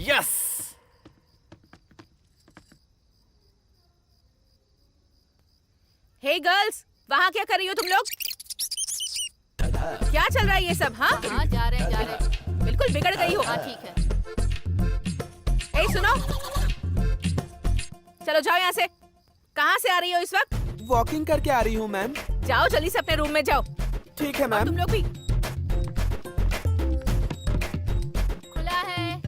Yes. हे girls, वहाँ क्या कर रही हो तुम लोग? क्या चल रहा है ये सब? हाँ हाँ, जा रहे हैं। बिल्कुल बिगड़ गई हो। हाँ, ठीक है। ए सुनो, चलो जाओ यहाँ से। कहाँ से आ रही हो इस वक्त? वॉकिंग करके आ रही हूँ मैम। जाओ जल्दी से अपने रूम में जाओ। ठीक है और मैम। तुम लोग भी। खुला है।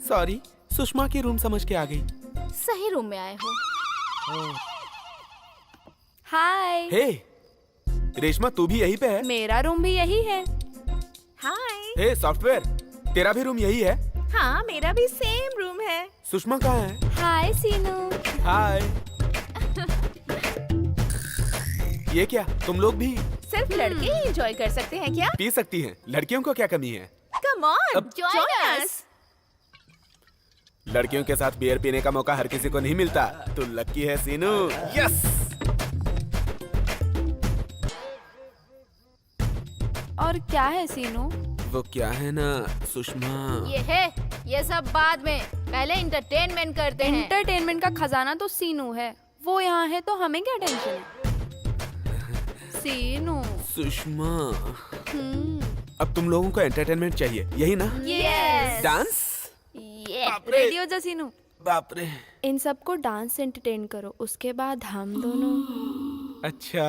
सॉरी, सुषमा की रूम समझ के आ गई। सही रूम में आए हो। हाय। हे रेशमा, तू भी यहीं पे है? मेरा रूम भी यही है। हाय। हे सॉफ्टवेयर, तेरा भी रूम यही है? हाँ, मेरा भी सेम रूम है। सुषमा कहाँ है? हाय सीनू। हाय। ये क्या, तुम लोग भी सिर्फ लड़के ही एंजॉय कर सकते हैं क्या? पी सकती हैं? लड़कियों को क्या कमी है? कम ऑन, अब- जॉइन अस। लड़कियों के साथ बियर पीने का मौका हर किसी को नहीं मिलता। तू लकी है सीनू। यस। और क्या है सीनू? वो क्या है ना सुषमा। ये सब बाद में, पहले एंटरटेनमेंट करते हैं। एंटरटेनमेंट का खजाना तो सीनू है। वो यहाँ है तो हमें क्या टेंशन है? सीनू। सुषमा, अब तुम लोगों को एंटरटेनमेंट चाहिए, यही ना? यस। डांस? रेडी हो जा सीनू। बाप रे। इन सबको डांस से एंटरटेन करो, उसके बाद हम दोनों। अच्छा।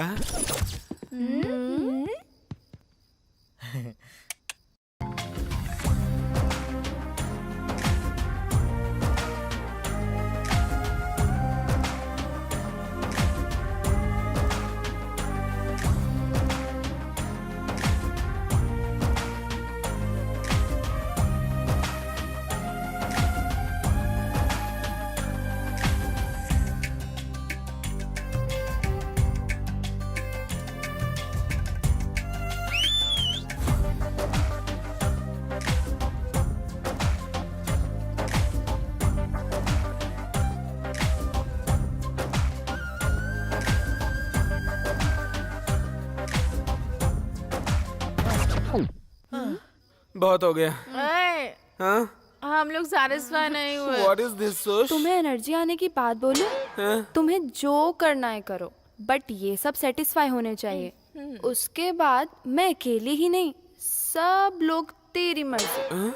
बहुत हो गया। हाँ? हम लोग सैटिस्फाई नहीं हुए। What is this, सुष? तुम्हें एनर्जी आने की बात बोलूं? हाँ? तुम्हें जो करना है करो, बट ये सब सेटिस्फाई होने चाहिए। उसके बाद मैं अकेली ही नहीं, सब लोग तेरी मर्जी।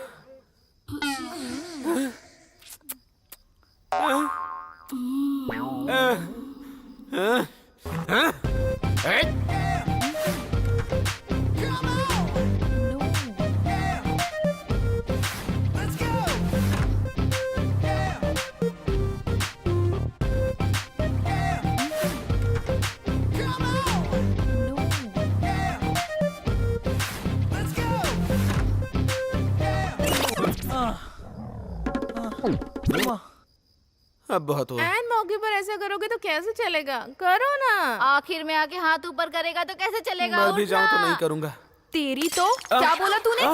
अब बहुत हुआ। एन मौके पर ऐसा करोगे तो कैसे चलेगा? करो ना। आखिर में आके हाथ ऊपर करेगा तो कैसे चलेगा? मैं भी जाऊँ तो नहीं करूँगा। तेरी तो क्या बोला तूने?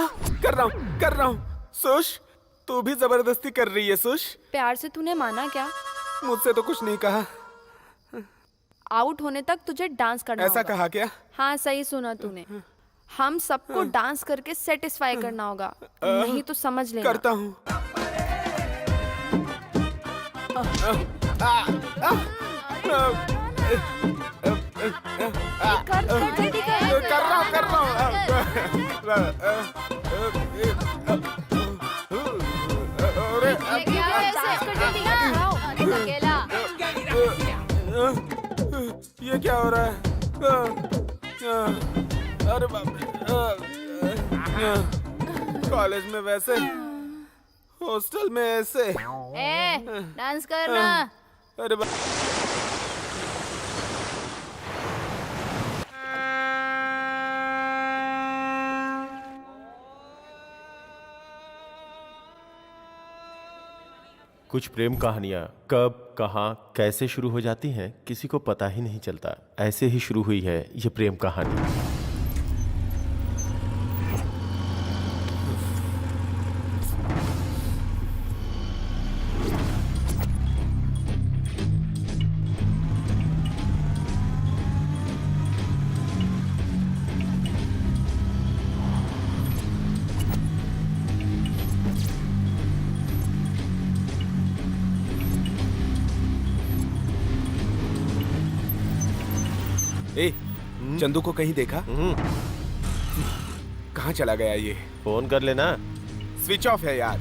कर रहा हूँ। सुष, तू भी जबरदस्ती कर रही है सुष। प्यार से तूने माना क्या? मुझसे तो कुछ नहीं कहा। आउट होने तक तुझे डांस करना ऐसा होगा। कहा क्या? हाँ, सही सुना तूने। हम सबको डांस करके सेटिस्फाई करना होगा, नहीं तो समझ लेना। करता हूँ। कर रहा हूँ। क्या है ऐसे? अकेला। ये क्या हो रहा है? अरे बाप रे। कॉलेज में वैसे, हॉस्टल में ऐसे। डांस करना। अरे बाप। कुछ प्रेम कहानियाँ कब, कहाँ, कैसे शुरू हो जाती हैं किसी को पता ही नहीं चलता। ऐसे ही शुरू हुई है ये प्रेम कहानी। ए, चंदू को कहीं देखा? हम्म, कहाँ चला गया ये? फोन कर लेना। स्विच ऑफ है यार।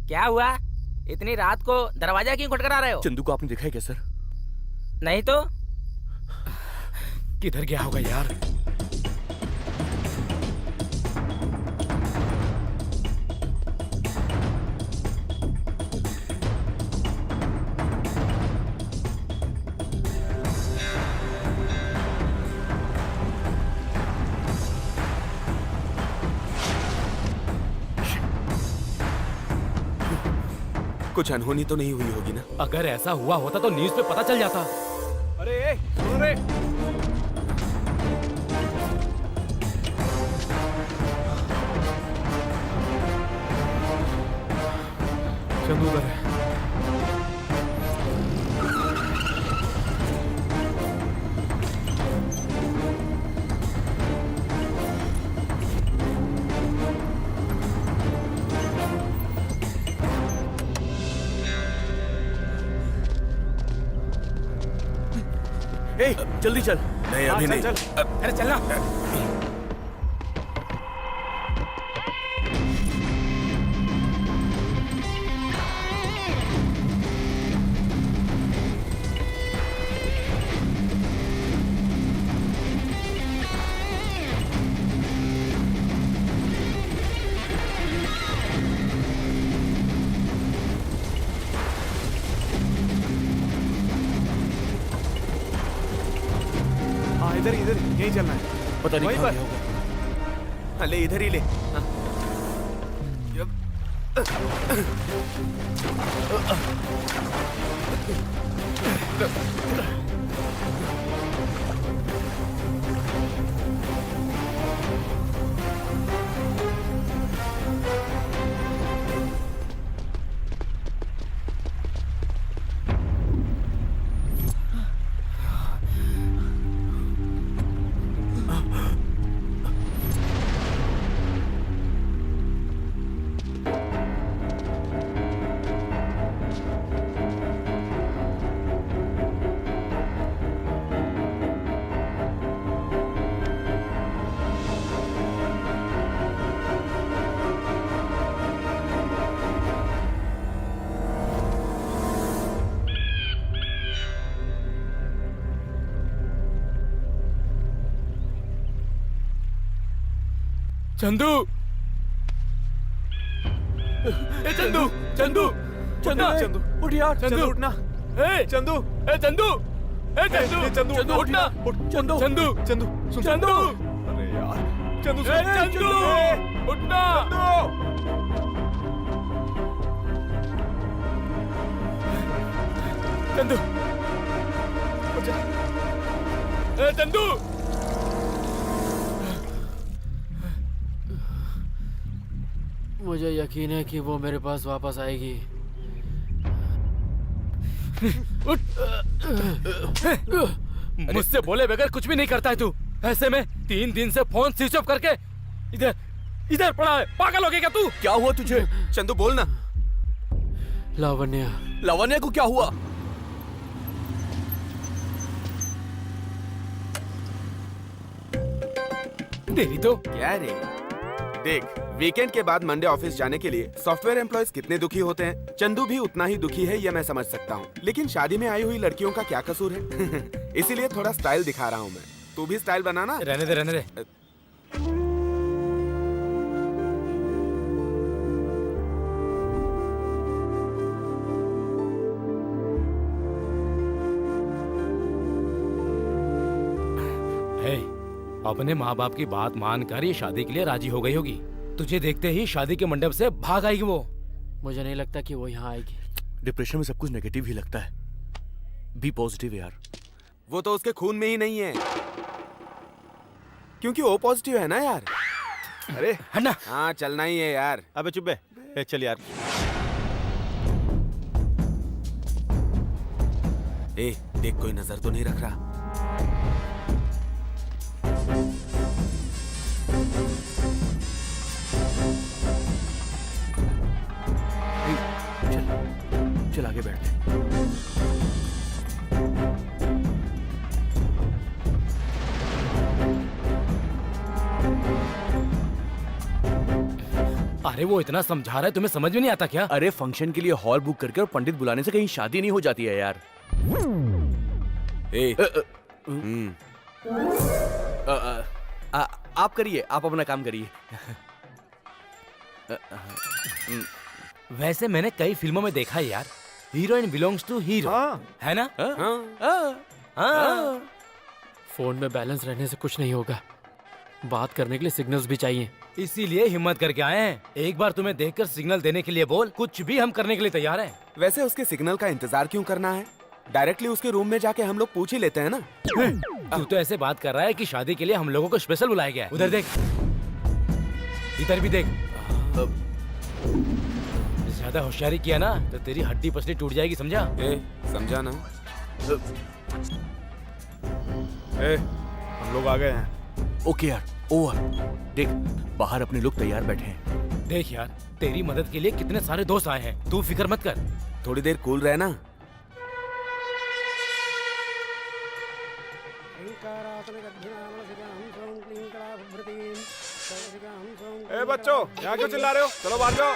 क्या हुआ? इतनी रात को दरवाजा क्यों खटखटा रहे हो? चंदू को आपने देखा है क्या सर? नहीं तो। किधर गया होगा यार? कुछ अनहोनी तो नहीं हुई होगी ना? अगर ऐसा हुआ होता तो न्यूज़ पे पता चल जाता। अरे सुनो रे। चंदू उधर है। ए, जल्दी चल। नहीं अभी नहीं। अरे चलना। इधर इधर यहीं चलना है। पता नहीं वहीं कहाँ पर। गया होगा। हाँ, ले इधर ही ले। हाँ। चंदू, चंदू, चंदू, चंदू, चंदू उठ यार। चंदू उठना। ए चंदू, चंदू, चंदू, चंदू उठना। चंदू, चंदू, चंदू, सुन। चंदू, अरे यार चंदू, चंदू, उठना। चंदू, चंदू। मुझे यकीन है कि वो मेरे पास वापस आएगी। मुझसे बोले बगैर कुछ भी नहीं करता है तू। ऐसे में 3 दिन से फोन स्विच ऑफ करके इधर इधर पड़ा है। पागल हो गया क्या तू? क्या हुआ तुझे? चंदू बोलना। लावण्या। लावण्या को क्या हुआ? तेरी तो क्या रे? देख, वीकेंड के बाद मंडे ऑफिस जाने के लिए सॉफ्टवेयर एम्प्लॉयज कितने दुखी होते हैं। चंदू भी उतना ही दुखी है, ये मैं समझ सकता हूँ। लेकिन शादी में आई हुई लड़कियों का क्या कसूर है? इसीलिए थोड़ा स्टाइल दिखा रहा हूँ मैं। तू भी स्टाइल बनाना। रहने दे, रहने दे। हे, अपने माँ बाप की बात मानकर ये शादी के लिए राजी हो गई होगी। तुझे देखते ही शादी के मंडप से भाग आएगी वो। मुझे नहीं लगता कि वो यहाँ आएगी। डिप्रेशन में सब कुछ नेगेटिव ही लगता है। बी पॉजिटिव यार। वो तो उसके खून में ही नहीं है, क्योंकि ओ पॉजिटिव है ना यार। अरे हन्ना। हाँ, चलना ही है यार। अबे चुप बे। ए, चल यार। ए, देख कोई नजर तो नहीं रख रहा। चल आगे बैठते हैं। अरे वो इतना समझा रहा है, तुम्हें समझ में नहीं आता क्या? अरे फंक्शन के लिए हॉल बुक करके और पंडित बुलाने से कहीं शादी नहीं हो जाती है यार। ए, आप करिए, आप अपना काम करिए। वैसे मैंने कई फिल्मों में देखा है यार, हीरोइन बिलोंग्स टू हीरो, है ना? हाँ। फोन में बैलेंस रहने से कुछ नहीं होगा, बात करने के लिए सिग्नल्स भी चाहिए। इसीलिए हिम्मत करके आए हैं। एक बार तुम्हें देखकर सिग्नल देने के लिए बोल, कुछ भी हम करने के लिए तैयार हैं। वैसे उसके सिग्नल का इंतजार क्यों करना है? डायरेक्टली उसके रूम में जाके हम लोग पूछ ही लेते हैं ना। तू तो ऐसे बात कर रहा है कि शादी के लिए हम लोगों को स्पेशल बुलाया गया है। उधर देख, इधर भी देख। ज्यादा होशियारी किया ना तो तेरी हड्डी पसली टूट जाएगी, समझा? समझा ना? हम लोग आ गए हैं। ओके यार, ओवर। देख बाहर अपने लोग तैयार बैठे हैं। देख यार, तेरी मदद के लिए कितने सारे दोस्त आए हैं, तू फिक्र मत कर। थोड़ी देर कूल रहना। ए बच्चों, यहाँ क्यों चिल्ला रहे हो? चलो बाहर जाओ।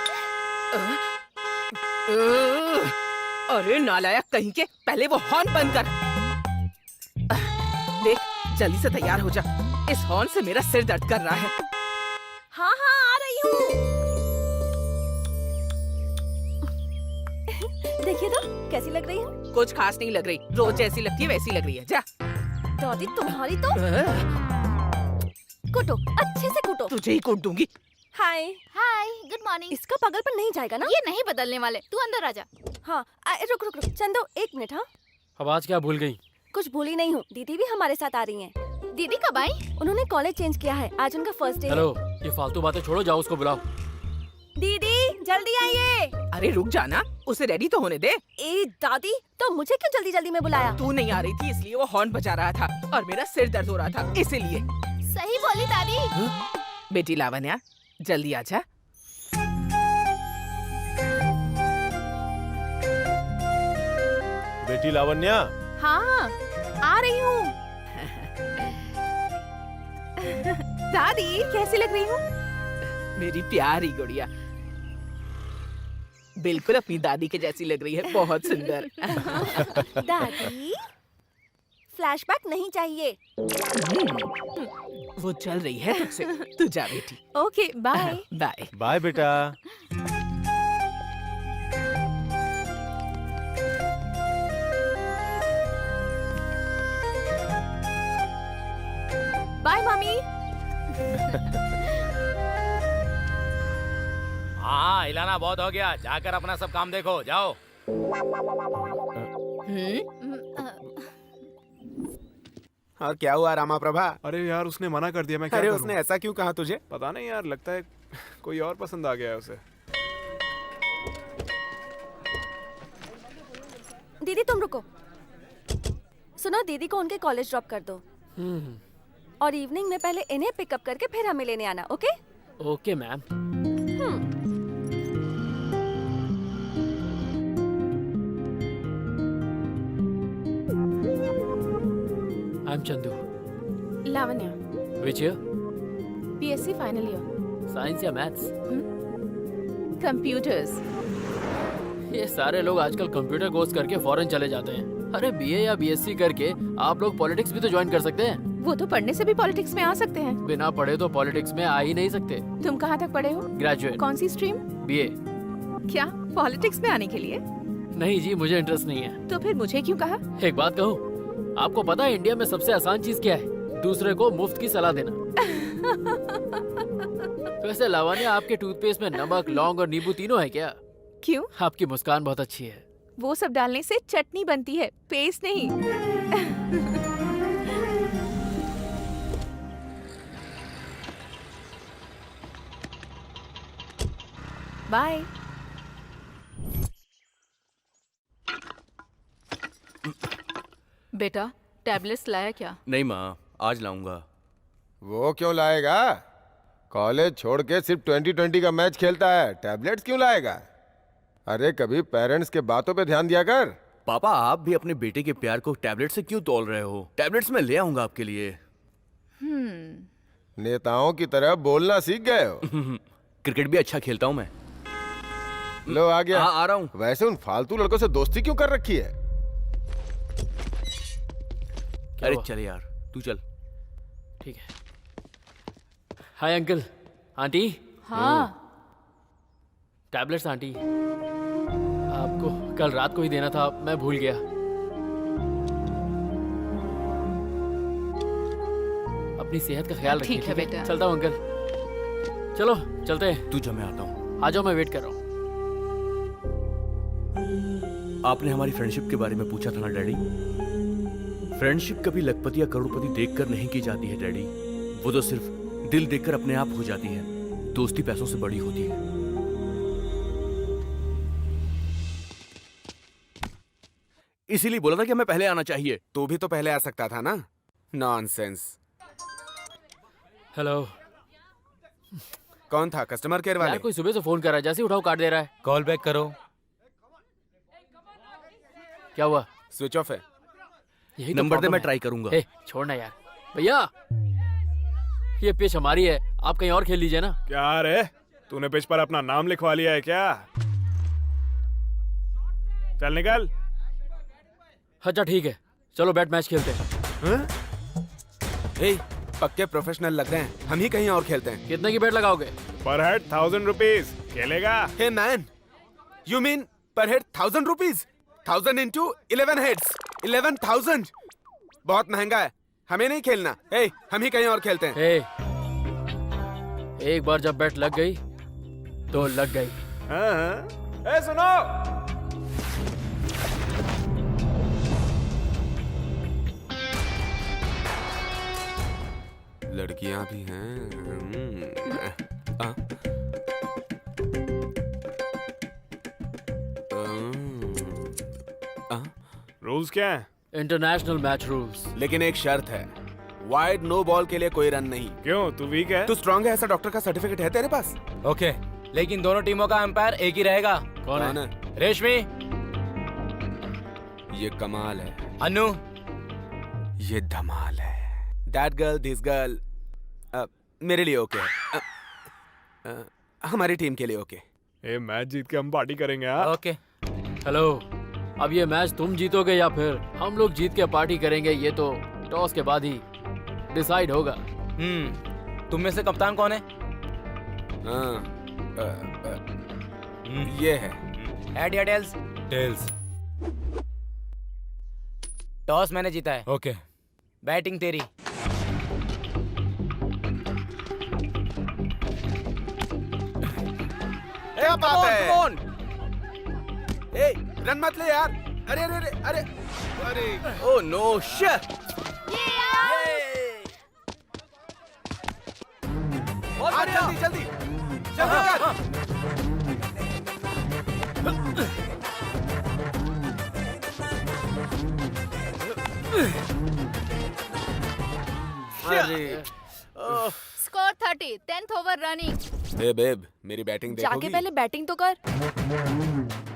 अरे नालायक कहीं के, पहले वो हॉर्न बंद कर। देख जल्दी से तैयार हो जा, इस हॉर्न से मेरा सिर दर्द कर रहा है। हाँ हाँ आ रही हूँ। देखिए तो कैसी लग रही है? कुछ खास नहीं लग रही, रोज जैसी लगती है वैसी लग रही है। जा दादी तुम्हारी तो कुटो, अच्छे से कुटो। तुझे ही कूट दूंगी। हाय हाय, गुड मॉर्निंग। इसका पागलपन नहीं जाएगा ना? ये नहीं बदलने वाले, तू अंदर आ जा। हाँ रुक रुक रुक चंदो, एक मिनट। हाँ आवाज क्या भूल गई? कुछ भूली नहीं हूँ, दीदी भी हमारे साथ आ रही हैं। दीदी कब आई? उन्होंने कॉलेज चेंज किया है, आज उनका फर्स्ट डे है। हेलो, ये फालतू बातें छोड़ो, जाओ उसको बुलाओ। दीदी जल्दी आइए। अरे रुक जाना, उसे रेडी तो होने दे। ए दादी, तो मुझे क्यों जल्दी जल्दी में बुलाया? तू नहीं आ रही थी इसलिए वो हॉर्न बजा रहा था और मेरा सिर दर्द हो रहा था इसीलिए। सही बोली दादी। बेटी लावण्या जल्दी आजा। बेटी लावण्या, हाँ आ रही हूँ। दादी कैसी लग रही हूँ? मेरी प्यारी गुड़िया, बिल्कुल अपनी दादी के जैसी लग रही है, बहुत सुंदर। दादी फ्लैशबैक नहीं चाहिए। वो चल रही है तुझसे, तू जा बेटी। Okay bye. बाय बाय बेटा। Bye mummy. हाँ, हिलाना बहुत हो गया, जाकर अपना सब काम देखो, जाओ। हाँ क्या हुआ रामा प्रभा? अरे यार उसने मना कर दिया, मैं क्या अरे करूं? उसने ऐसा क्यों कहा तुझे? पता नहीं यार, लगता है कोई और पसंद आ गया है उसे। दीदी तुम रुको, सुनो दीदी को उनके कॉलेज ड्रॉप कर दो और इवनिंग में पहले इन्हें पिकअप करके फिर हमें लेने आना। Okay okay ma'am. I am Chandu. Lavanya, which year? BSc final year. Science या मैथ्स? कंप्यूटर्स। ये सारे लोग आजकल कंप्यूटर कोर्स करके फॉरेन चले जाते हैं। अरे बीए या बीएससी करके आप लोग पॉलिटिक्स भी तो ज्वाइन कर सकते हैं। वो तो पढ़ने से भी पॉलिटिक्स में आ सकते हैं। बिना पढ़े तो पॉलिटिक्स में आ ही नहीं सकते। तुम कहाँ तक पढ़े हो? ग्रेजुएट। कौन सी स्ट्रीम? बीए। क्या पॉलिटिक्स में आने के लिए? नहीं जी, मुझे इंटरेस्ट नहीं है। तो फिर मुझे क्यों कहा? एक बात कहूँ, आपको पता है इंडिया में सबसे आसान चीज क्या है? दूसरे को मुफ्त की सलाह देना। वैसे लावण्या, आपके टूथपेस्ट में नमक, लौंग और नींबू तीनों है क्या? क्यों? आपकी मुस्कान बहुत अच्छी है। वो सब डालने से चटनी बनती है, पेस्ट नहीं। बाय। बेटा टैबलेट्स लाया क्या? नहीं माँ, आज लाऊंगा। वो क्यों लाएगा? कॉलेज छोड़ के सिर्फ 2020 का मैच खेलता है, टैबलेट्स क्यों लाएगा? अरे कभी पेरेंट्स के बातों पे ध्यान दिया कर। पापा आप भी अपने बेटे के प्यार को टैबलेट से क्यों तोल रहे हो? टैबलेट्स मैं ले आऊंगा आपके लिए। नेताओं की तरह बोलना सीख गए हो। क्रिकेट भी अच्छा खेलता हूँ मैं। लो आ गया। हाँ आ रहा हूँ। वैसे उन फालतू लड़कों से दोस्ती क्यों कर रखी है? अरे चल यार तू चल। ठीक है। Hi uncle aunty. हाँ टैबलेट्स आंटी, आपको कल रात को ही देना था, मैं भूल गया। अपनी सेहत का ख्याल रखिए। ठीक है बेटा। चलता हूँ अंकल। चलो चलते हैं। तू जा मैं आता हूँ। आ जाओ, मैं वेट कर रहा हूँ। आपने हमारी फ्रेंडशिप के बारे में पूछा था ना डैडी? फ्रेंडशिप कभी लखपति या करोड़पति देखकर नहीं की जाती है डैडी। वो तो सिर्फ दिल देखकर अपने आप हो जाती है। दोस्ती पैसों से बड़ी होती है। इसीलिए बोला था कि हमें पहले आना चाहिए। तू भी तो पहले आ सकता था ना। नॉनसेंस। हेलो। कौन था? कस्टमर केयर वाले? यार कोई सुबह से फोन कर रहा है, जैसे ही उठाओ काट दे रहा है। कॉल बैक करो। क्या हुआ? स्विच ऑफ है। यही तो नंबर दे प्रॉब्लम मैं है। ट्राई करूंगा। हे, छोड़ना यार। भैया ये पिच हमारी है, आप कहीं और खेल लीजिए ना। क्या रे, तूने पिच पर अपना नाम लिखवा लिया है क्या? चल निकल। अच्छा ठीक है, चलो बैट मैच खेलते हैं। ए, पक्के प्रोफेशनल लग रहे हैं। हम ही कहीं और खेलते हैं। कितने की बैट लगाओगे? पर हेड 1000 रुपीज। खेलेगा? हे मैन, यू मीन पर हेड 1000 रुपीज? 1000 into 11 heads 11,000। बहुत महंगा है, हमें नहीं खेलना। ए, हम ही कहीं और खेलते हैं। एक बार जब बैट लग गई तो लग गई। ए सुनो, लड़कियां भी हैं। रूल्स क्या है? International match rules. लेकिन एक शर्त है, वाइड नो बॉल के लिए कोई रन नहीं। क्यों, तू वीक है? तू स्ट्रांग है, ऐसा डॉक्टर का सर्टिफिकेट है तेरे पास? ओके, लेकिन दोनों टीमों का अंपायर एक ही रहेगा। कौन है? रेशमी। ये कमाल है। अनु। ये धमाल है। दैट गर्ल, दिस गर्ल, मेरे लिए ओके है। हमारी टीम के लिए ओके। ए, मैच जीत के हम पार्टी करेंगे। हाँ? ओके। हेलो, अब ये मैच तुम जीतोगे या फिर हम लोग जीत के पार्टी करेंगे, ये तो टॉस के बाद ही डिसाइड होगा। तुम में से कप्तान कौन है? ये है। हेड या टेल्स? टेल्स। टॉस मैंने जीता है। ओके। बैटिंग तेरी। क्या बात है? ए, रन मत ले यार। अरे अरे अरे अरे अरे। Oh no shit. जल्दी जल्दी जल्दी कर। अरे स्कोर 30, 10th ओवर रनिंग। ए बेब, मेरी बैटिंग देखोगी? जाके पहले बैटिंग तो कर।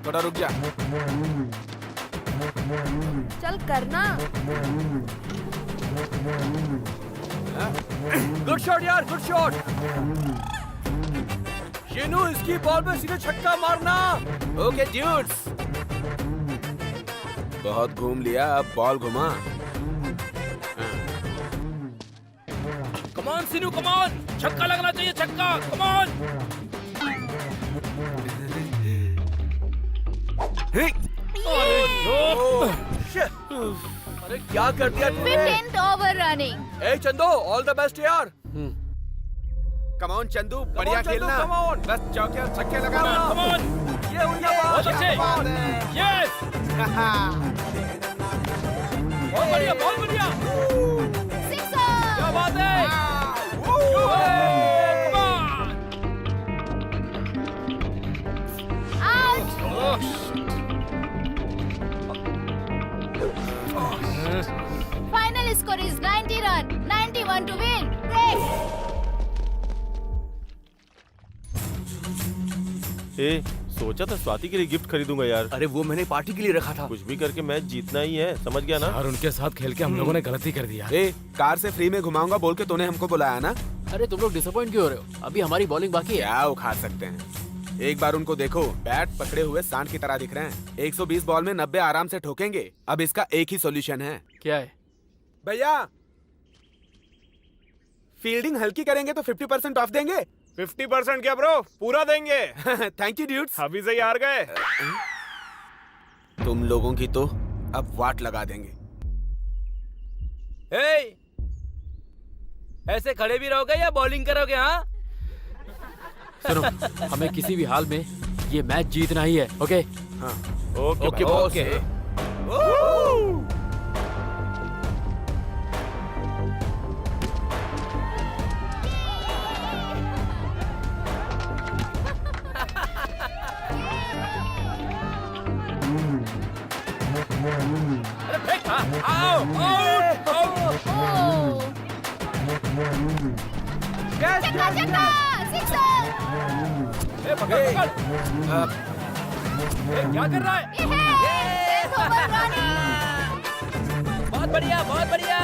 थोड़ा रुक जा। चल करना। गुड शॉट यार, गुड शॉट। शेनू इसकी बॉल में सीधे छक्का मारना। ओके ड्यूड्स, बहुत घूम लिया, अब बॉल घुमा। कमान सिनू, कमान। छक्का लगना चाहिए, छक्का। कमान। अरे क्या कर दिया तूने? 10th over running. ए चंदो, ऑल द बेस्ट यार। कम ऑन चंदू, बढ़िया खेलना। बस चौके और छक्के लगाना। कमान। ये उनका बहुत अच्छे। यस। बहुत बढ़िया, बहुत बढ़िया। सिक्सर। क्या बात है? Out. Final score is 90 run, 91 to win. Break. सोचा था स्वाति के लिए गिफ्ट खरीदूंगा यार। अरे वो मैंने पार्टी के लिए रखा था। कुछ भी करके मैच जीतना ही है, समझ गया ना? यार उनके साथ खेल के हम लोगों ने गलती कर दिया। ए, कार से फ्री में घुमाऊंगा बोल के तूने हमको बुलाया ना? अरे तुम लोग डिसअपॉइंट क्यों हो रहे हो? अभी हमारी बॉलिंग बाकी है। क्या उखाड़ सकते हैं? एक बार उनको देखो, बैट पकड़े हुए सांड की तरह दिख रहे हैं। 120 बॉल में 90 आराम से ठोकेंगे। अब इसका एक ही सॉल्यूशन है। क्या है भैया? फील्डिंग हल्की करेंगे तो 50% ऑफ देंगे। 50% क्या ब्रो, पूरा देंगे। Thank you dudes. अभी से ही हार गए। तुम लोगों की तो अब वाट लगा देंगे। हे, ऐसे खड़े भी रहोगे या बॉलिंग करोगे? हाँ सुनो, हमें किसी भी हाल में ये मैच जीतना ही है। ओके हाँ ओके ओके। क्या कर रहा है? बहुत बढ़िया, बहुत बढ़िया।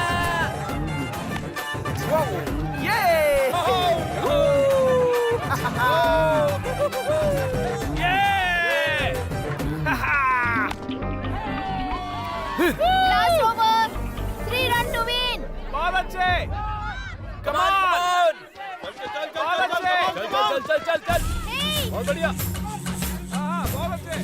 Last over, 3 run to win. बहुत अच्छे। कम ऑन, बहुत अच्छे। चल चल चल चल। बहुत बढ़िया। हाँ, बहुत अच्छे।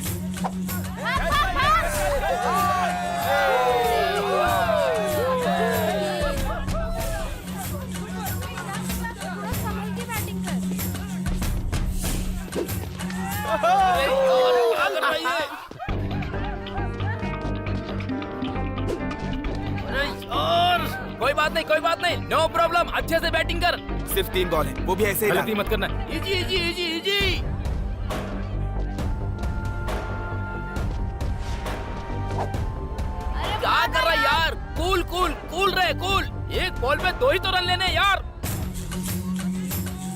कोई बात नहीं, कोई बात नहीं, नो प्रॉब्लम। अच्छे से बैटिंग कर। सिर्फ 3 बॉल है, वो भी ऐसे ही गलती लाना। मत करना। Easy easy easy easy. क्या कर रहा है यार? कूल कूल कूल रहे, कूल। एक बॉल में 2 ही तो रन लेने यार।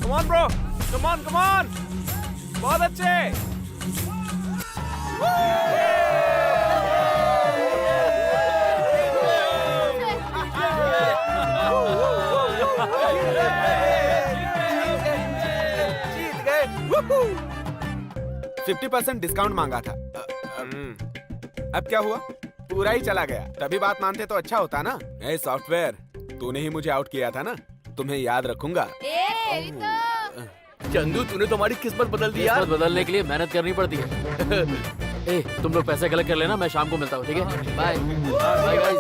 Come on bro, come on come on. बहुत अच्छे। जीत गए। 50% डिस्काउंट मांगा था। अब क्या हुआ? पूरा ही चला गया। तभी बात मानते तो अच्छा होता ना। ए सॉफ्टवेयर, तूने ही मुझे आउट किया था ना? तुम्हें याद रखूंगा। चंदू, तूने तो हमारी किस्मत बदल दी यार। किस्मत बदलने के लिए मेहनत करनी पड़ती है। ए, तुम लोग पैसे कलेक्ट कर लेना, मैं शाम को मिलता हूँ, ठीक है? Bye bye guys.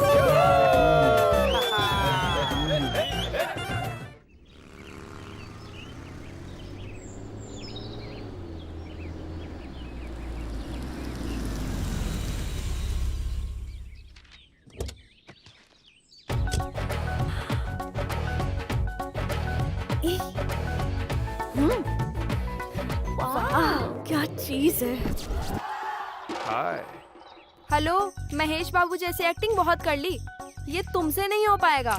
क्या चीज है। हाय। हेलो, महेश बाबू जैसी एक्टिंग बहुत कर ली, ये तुमसे नहीं हो पाएगा।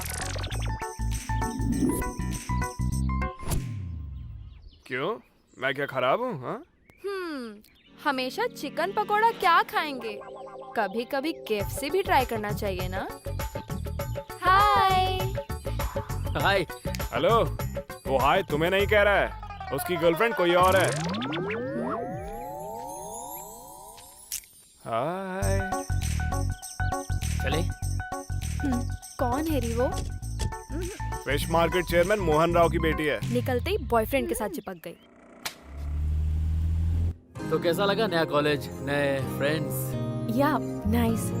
क्यों, मैं क्या खराब हूँ? हाँ, हमेशा चिकन पकोड़ा क्या खाएंगे? कभी कभी केएफसी भी ट्राई करना चाहिए ना। हाय। हाय। हेलो। वो हाय तुम्हें नहीं कह रहा है, उसकी गर्लफ्रेंड कोई और है। हाय। चले। कौन है री वो? Fish market chairman Mohan Rao की बेटी है। निकलते ही बॉयफ्रेंड के साथ चिपक गई। तो कैसा लगा नया कॉलेज, नए फ्रेंड्स? या nice.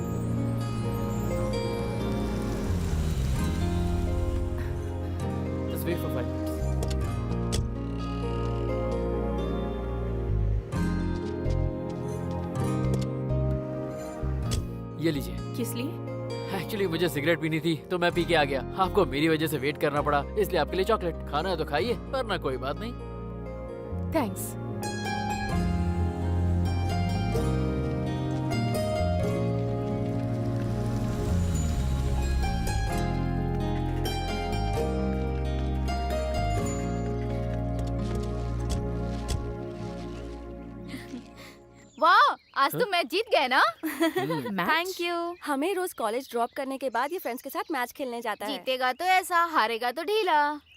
Just wait for 5 minutes. ये लीजिए। किस लिए? एक्चुअली मुझे सिगरेट पीनी थी तो मैं पी के आ गया। आपको मेरी वजह से वेट करना पड़ा, इसलिए आपके लिए चॉकलेट। खाना है तो खाइए, वरना कोई बात नहीं। थैंक्स। आज तो मैच जीत गए ना। Thank you. हमें रोज कॉलेज ड्रॉप करने के बाद ये फ्रेंड्स के साथ मैच खेलने जाता है। जीतेगा तो ऐसा, हारेगा तो ढीला।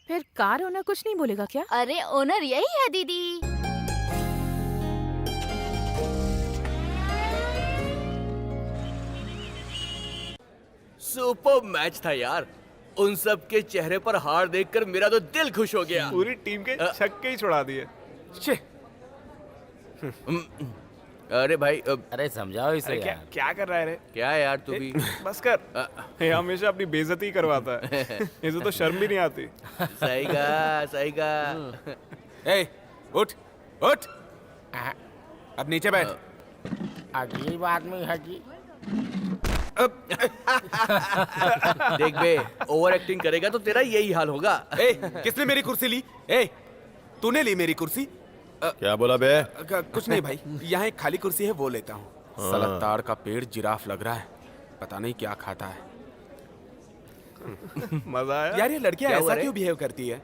फिर कार ओनर कुछ नहीं बोलेगा क्या? अरे ओनर यही है दीदी। सुपर मैच था यार। उन सब के चेहरे पर हार देखकर मेरा तो दिल खुश हो गया। पूरी टीम के छक्के ही छुड़ा दिए। अरे भाई अरे समझाओ इसे अरे क्या यार। क्या कर रहा है रे? क्या यार तू भी बस कर। ये हमेशा अपनी बेइज्जती करवाता है। इसे तो शर्म भी नहीं आती। सही कहा, सही कहा। ए, उठ उठ, अब नीचे बैठ। अजीब आदमी है जी। देख बे, ओवर एक्टिंग करेगा तो तेरा यही हाल होगा। ए, किसने मेरी कुर्सी ली? ए, तूने ली मेरी कुर्सी? क्या बोला बे? कुछ नहीं भाई, यहाँ एक खाली कुर्सी है वो लेता हूँ। साला ताड़ का पेड़ जिराफ लग रहा है, पता नहीं क्या खाता है। मजा आया? यार ये लड़कियाँ क्या हुआ ऐसा रे? क्यों बिहेव करती है?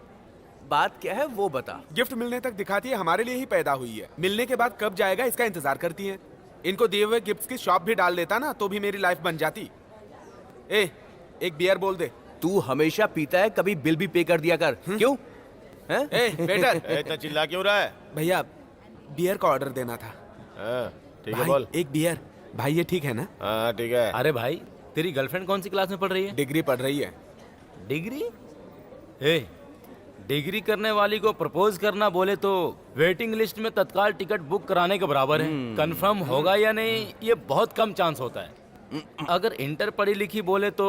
बात क्या है वो बता। गिफ्ट मिलने तक दिखाती है हमारे लिए ही पैदा हुई है, मिलने के बाद कब जाएगा इसका इंतजार करती है। इनको दिए हुए गिफ्ट्स की शॉप भी डाल देता ना तो भी मेरी लाइफ बन जाती। ए, एक बियर बोल दे। तू हमेशा पीता है, कभी बिल भी पे कर दिया कर। क्यों? हैं? ए वेटर, इतना चिल्ला क्यों रहा है? भैया बियर का ऑर्डर देना था। ठीक है भाई, बोल। एक बियर। भाई ये ठीक है ना? हाँ ठीक है। अरे भाई, तेरी गर्लफ्रेंड कौन सी क्लास में पढ़ रही है? डिग्री पढ़ रही है। डिग्री? ए, डिग्री करने वाली को प्रपोज करना बोले तो वेटिंग लिस्ट में तत्काल टिकट बुक कराने के बराबर है। कंफर्म होगा या नहीं ये बहुत कम चांस होता है। अगर इंटर पढ़ी लिखी बोले तो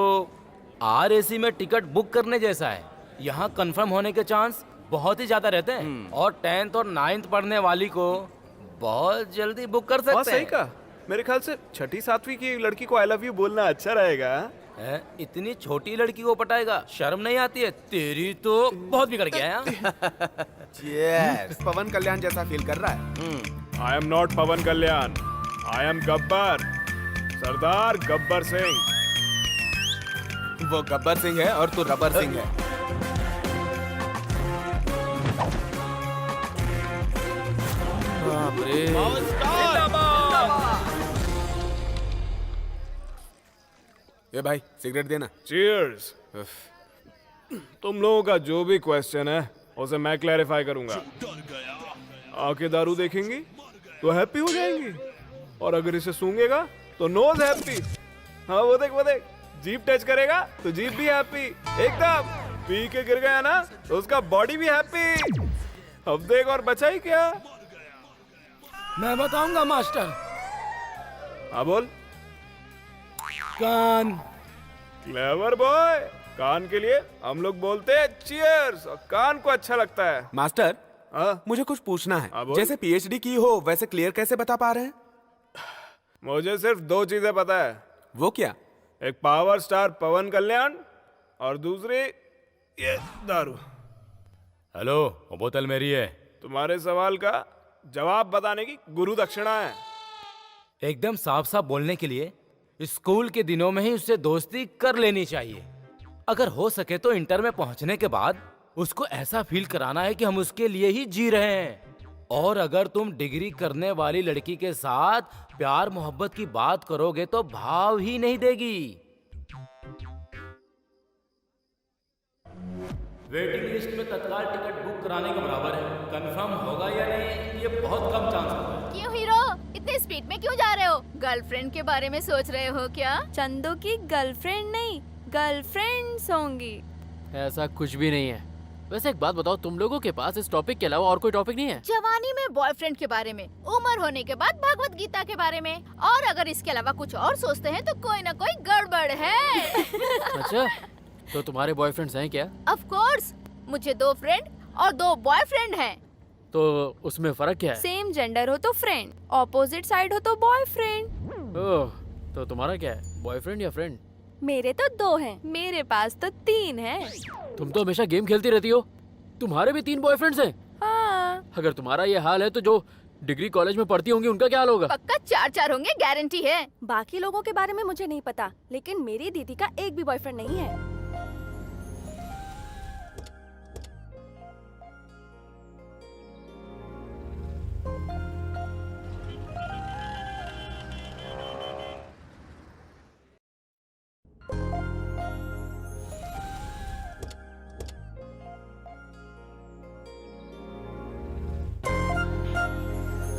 RAC में टिकट बुक करने जैसा है। यहाँ कंफर्म होने के चांस बहुत ही ज्यादा रहते हैं। और 10th और 9th पढ़ने वाली को बहुत जल्दी बुक कर हाँ सकते सही हैं। कहा। मेरे ख्याल से छठी सातवीं की लड़की को आई लव यू बोलना अच्छा रहेगा। इतनी छोटी लड़की को पटाएगा, शर्म नहीं आती है? तेरी तो बहुत बिगड़ गया है। Cheers। पवन कल्याण जैसा फील कर रहा है। I am not Pawan Kalyan, I am Gabbar, Sardar Gabbar Singh. वो गब्बर सिंह है और तू रबर सिंह है। बाप रे। ये भाई सिगरेट देना। चीयर्स। तुम लोगों का जो भी क्वेश्चन है उसे मैं क्लैरिफाई करूंगा। आंखें दारू देखेंगी तो हैप्पी हो जाएंगी, और अगर इसे सूंघेगा तो नोज हैप्पी। हाँ वो देख, जीभ टच करेगा तो जीभ भी हैप्पी एकदम। पी के गिर गया ना तो उसका बॉडी भी हैप्पी। अब देख और बचा ही क्या। मैं बताऊंगा मास्टर। हाँ बोल। कान। Clever boy. कान के लिए हम लोग बोलते हैं चीयर्स, और कान को अच्छा लगता है। मास्टर, हाँ? मुझे कुछ पूछना है। हाँ, बोल। जैसे PhD की हो वैसे क्लियर कैसे बता पा रहे हैं? मुझे सिर्फ 2 चीजें पता है। वो क्या? एक पावर स्टार पवन कल्याण और दूसरी ये दारू। हेलो, वो बोतल मेरी है। तुम्हारे सवाल का जवाब बताने की गुरु दक्षिणा है। एकदम साफ साफ बोलने के लिए स्कूल के दिनों में ही उससे दोस्ती कर लेनी चाहिए। अगर हो सके तो इंटर में पहुंचने के बाद उसको ऐसा फील कराना है कि हम उसके लिए ही जी रहे हैं। और अगर तुम डिग्री करने वाली लड़की के साथ प्यार मोहब्बत की बात करोगे तो भाव ही नहीं देगी। वेटिंग लिस्ट में तत्काल टिकट बुक कराने के बराबर है। कंफर्म होगा या नहीं ये बहुत कम चांस होता है। क्यों हीरो, इतने स्पीड में क्यों जा रहे हो? गर्लफ्रेंड के बारे में सोच रहे हो क्या? चंदू की गर्लफ्रेंड नहीं, गर्लफ्रेंड्स होंगी। ऐसा कुछ भी नहीं है। वैसे एक बात बताओ, तुम लोगों के पास इस टॉपिक के अलावा और कोई टॉपिक नहीं है? जवानी में बॉयफ्रेंड के बारे में, उम्र होने के बाद भगवत गीता के बारे में, और अगर इसके अलावा कुछ और सोचते हैं तो कोई ना कोई गड़बड़ है। अच्छा, तो तुम्हारे बॉयफ्रेंड्स हैं क्या? ऑफ कोर्स, मुझे 2 फ्रेंड और 2 बॉयफ्रेंड हैं। तो उसमें फर्क क्या है? सेम जेंडर हो तो फ्रेंड, ऑपोजिट साइड हो तो बॉयफ्रेंड। ओह, तो तुम्हारा क्या है, बॉयफ्रेंड या फ्रेंड? मेरे तो 2 हैं। मेरे पास तो 3 हैं। तुम तो हमेशा गेम खेलती रहती हो। तुम्हारे भी 3 बॉयफ्रेंड्स हैं? हाँ। अगर तुम्हारा ये हाल है तो जो डिग्री कॉलेज में पढ़ती होंगी उनका क्या हाल होगा? पक्का 4-4 होंगे, गारंटी है। बाकी लोगों के बारे में मुझे नहीं पता, लेकिन मेरी दीदी का एक भी बॉयफ्रेंड नहीं है।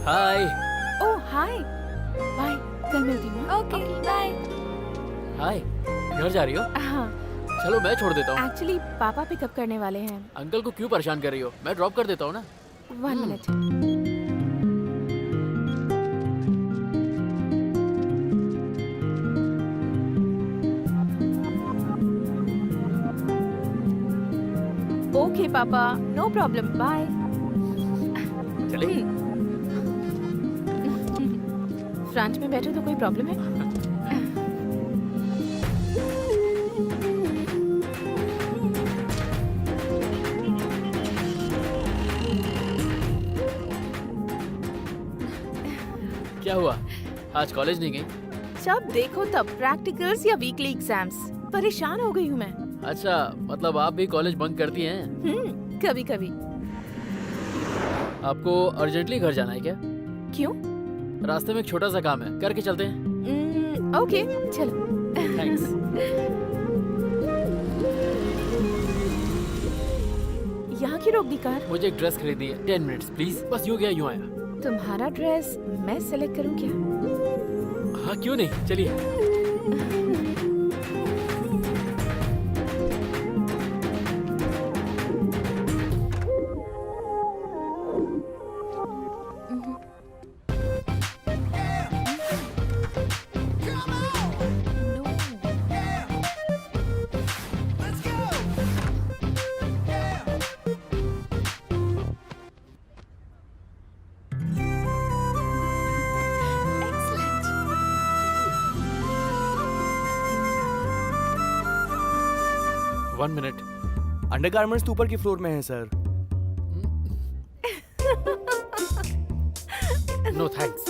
हाय। ओह हाय, बाय, कल मिलती हूँ। Okay bye. हाय, घर जा रही हो? हाँ, चलो मैं छोड़ देता हूँ। एक्चुअली पापा पिकअप करने वाले हैं। अंकल को क्यों परेशान कर रही हो? मैं ड्रॉप कर देता हूँ ना। 1 मिनट। ओके पापा, नो प्रॉब्लम, बाय। चले। फ्रंट में बैठे तो कोई प्रॉब्लम है? क्या हुआ? आज कॉलेज नहीं गई? जब देखो तब प्रैक्टिकल्स या वीकली एग्जाम्स, परेशान हो गई हूँ मैं। अच्छा, मतलब आप भी कॉलेज बंक करती हैं? कभी कभी। आपको अर्जेंटली घर जाना है क्या? क्यों? रास्ते में एक छोटा सा काम है, करके चलते हैं। ओके, चलो। थैंक्स। यहाँ की रोक दी कार? मुझे एक ड्रेस खरीदनी है, 10 मिनट्स प्लीज। बस यूँ गया यूँ आया। तुम्हारा ड्रेस मैं सेलेक्ट करूँ क्या? हाँ क्यों नहीं, चलिए। One minute. अंडरगारमेंट्स तो ऊपर की फ्लोर में है सर। No thanks.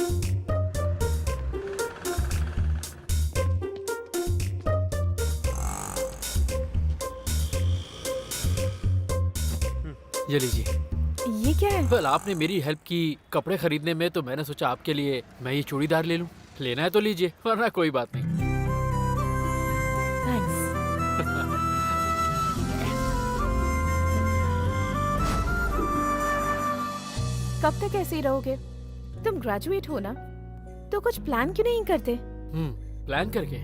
ये लीजिए। ये क्या है? वेल, आपने मेरी हेल्प की कपड़े खरीदने में, तो मैंने सोचा आपके लिए मैं ये चूड़ीदार ले लूं। लेना है तो लीजिए, वरना कोई बात नहीं। थैंक्स। कब तक ऐसे ही रहोगे? तुम ग्रेजुएट हो ना, तो कुछ प्लान क्यों नहीं करते? प्लान करके?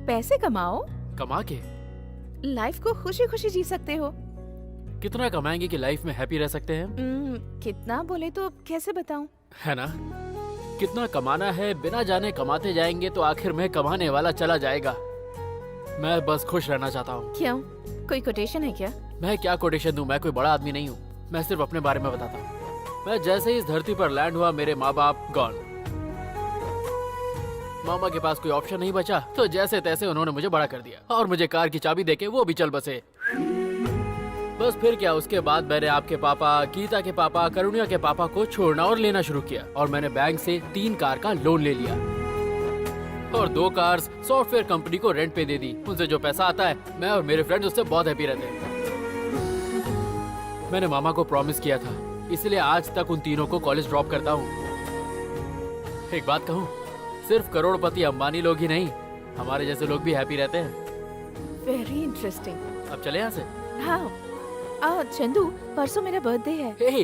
पैसे कमाओ, कमा के? लाइफ को खुशी खुशी जी सकते हो। कितना कमाएंगे कि लाइफ में हैप्पी रह सकते हैं? कितना बोले तो कैसे बताऊं? है ना? कितना कमाना है, बिना जाने कमाते जाएंगे तो आखिर में कमाने वाला चला जाएगा। मैं बस खुश रहना चाहता हूँ। क्यों? कोई कोटेशन है क्या? मैं क्या कोटेशन दूं? मैं कोई बड़ा आदमी नहीं हूँ। मैं सिर्फ अपने बारे में बताता हूँ। मैं जैसे ही इस धरती पर लैंड हुआ, मेरे माँ बाप गॉन। मामा के पास कोई ऑप्शन नहीं बचा, तो जैसे तैसे उन्होंने मुझे बड़ा कर दिया और मुझे कार की चाबी देके वो भी चल बसे। बस फिर क्या, उसके बाद मैंने आपके पापा, गीता के पापा, करुणिया के पापा को छोड़ना और लेना शुरू किया और मैंने बैंक से 3 कार का लोन ले लिया और 2 कार्स सॉफ्टवेयर कंपनी को रेंट पे दे दी। उनसे जो पैसा आता है, मैं और मेरे फ्रेंड्स उससे बहुत हैप्पी रहते हैं। मैंने मामा को प्रॉमिस किया था, इसलिए आज तक उन तीनों को कॉलेज ड्रॉप करता हूँ। एक बात कहूँ, सिर्फ करोड़पति अंबानी लोग ही नहीं, हमारे जैसे लोग भी हैप्पी रहते हैं। Very interesting. अब चले यहाँ से? हाँ। चंदू, परसों मेरा बर्थडे है। हे,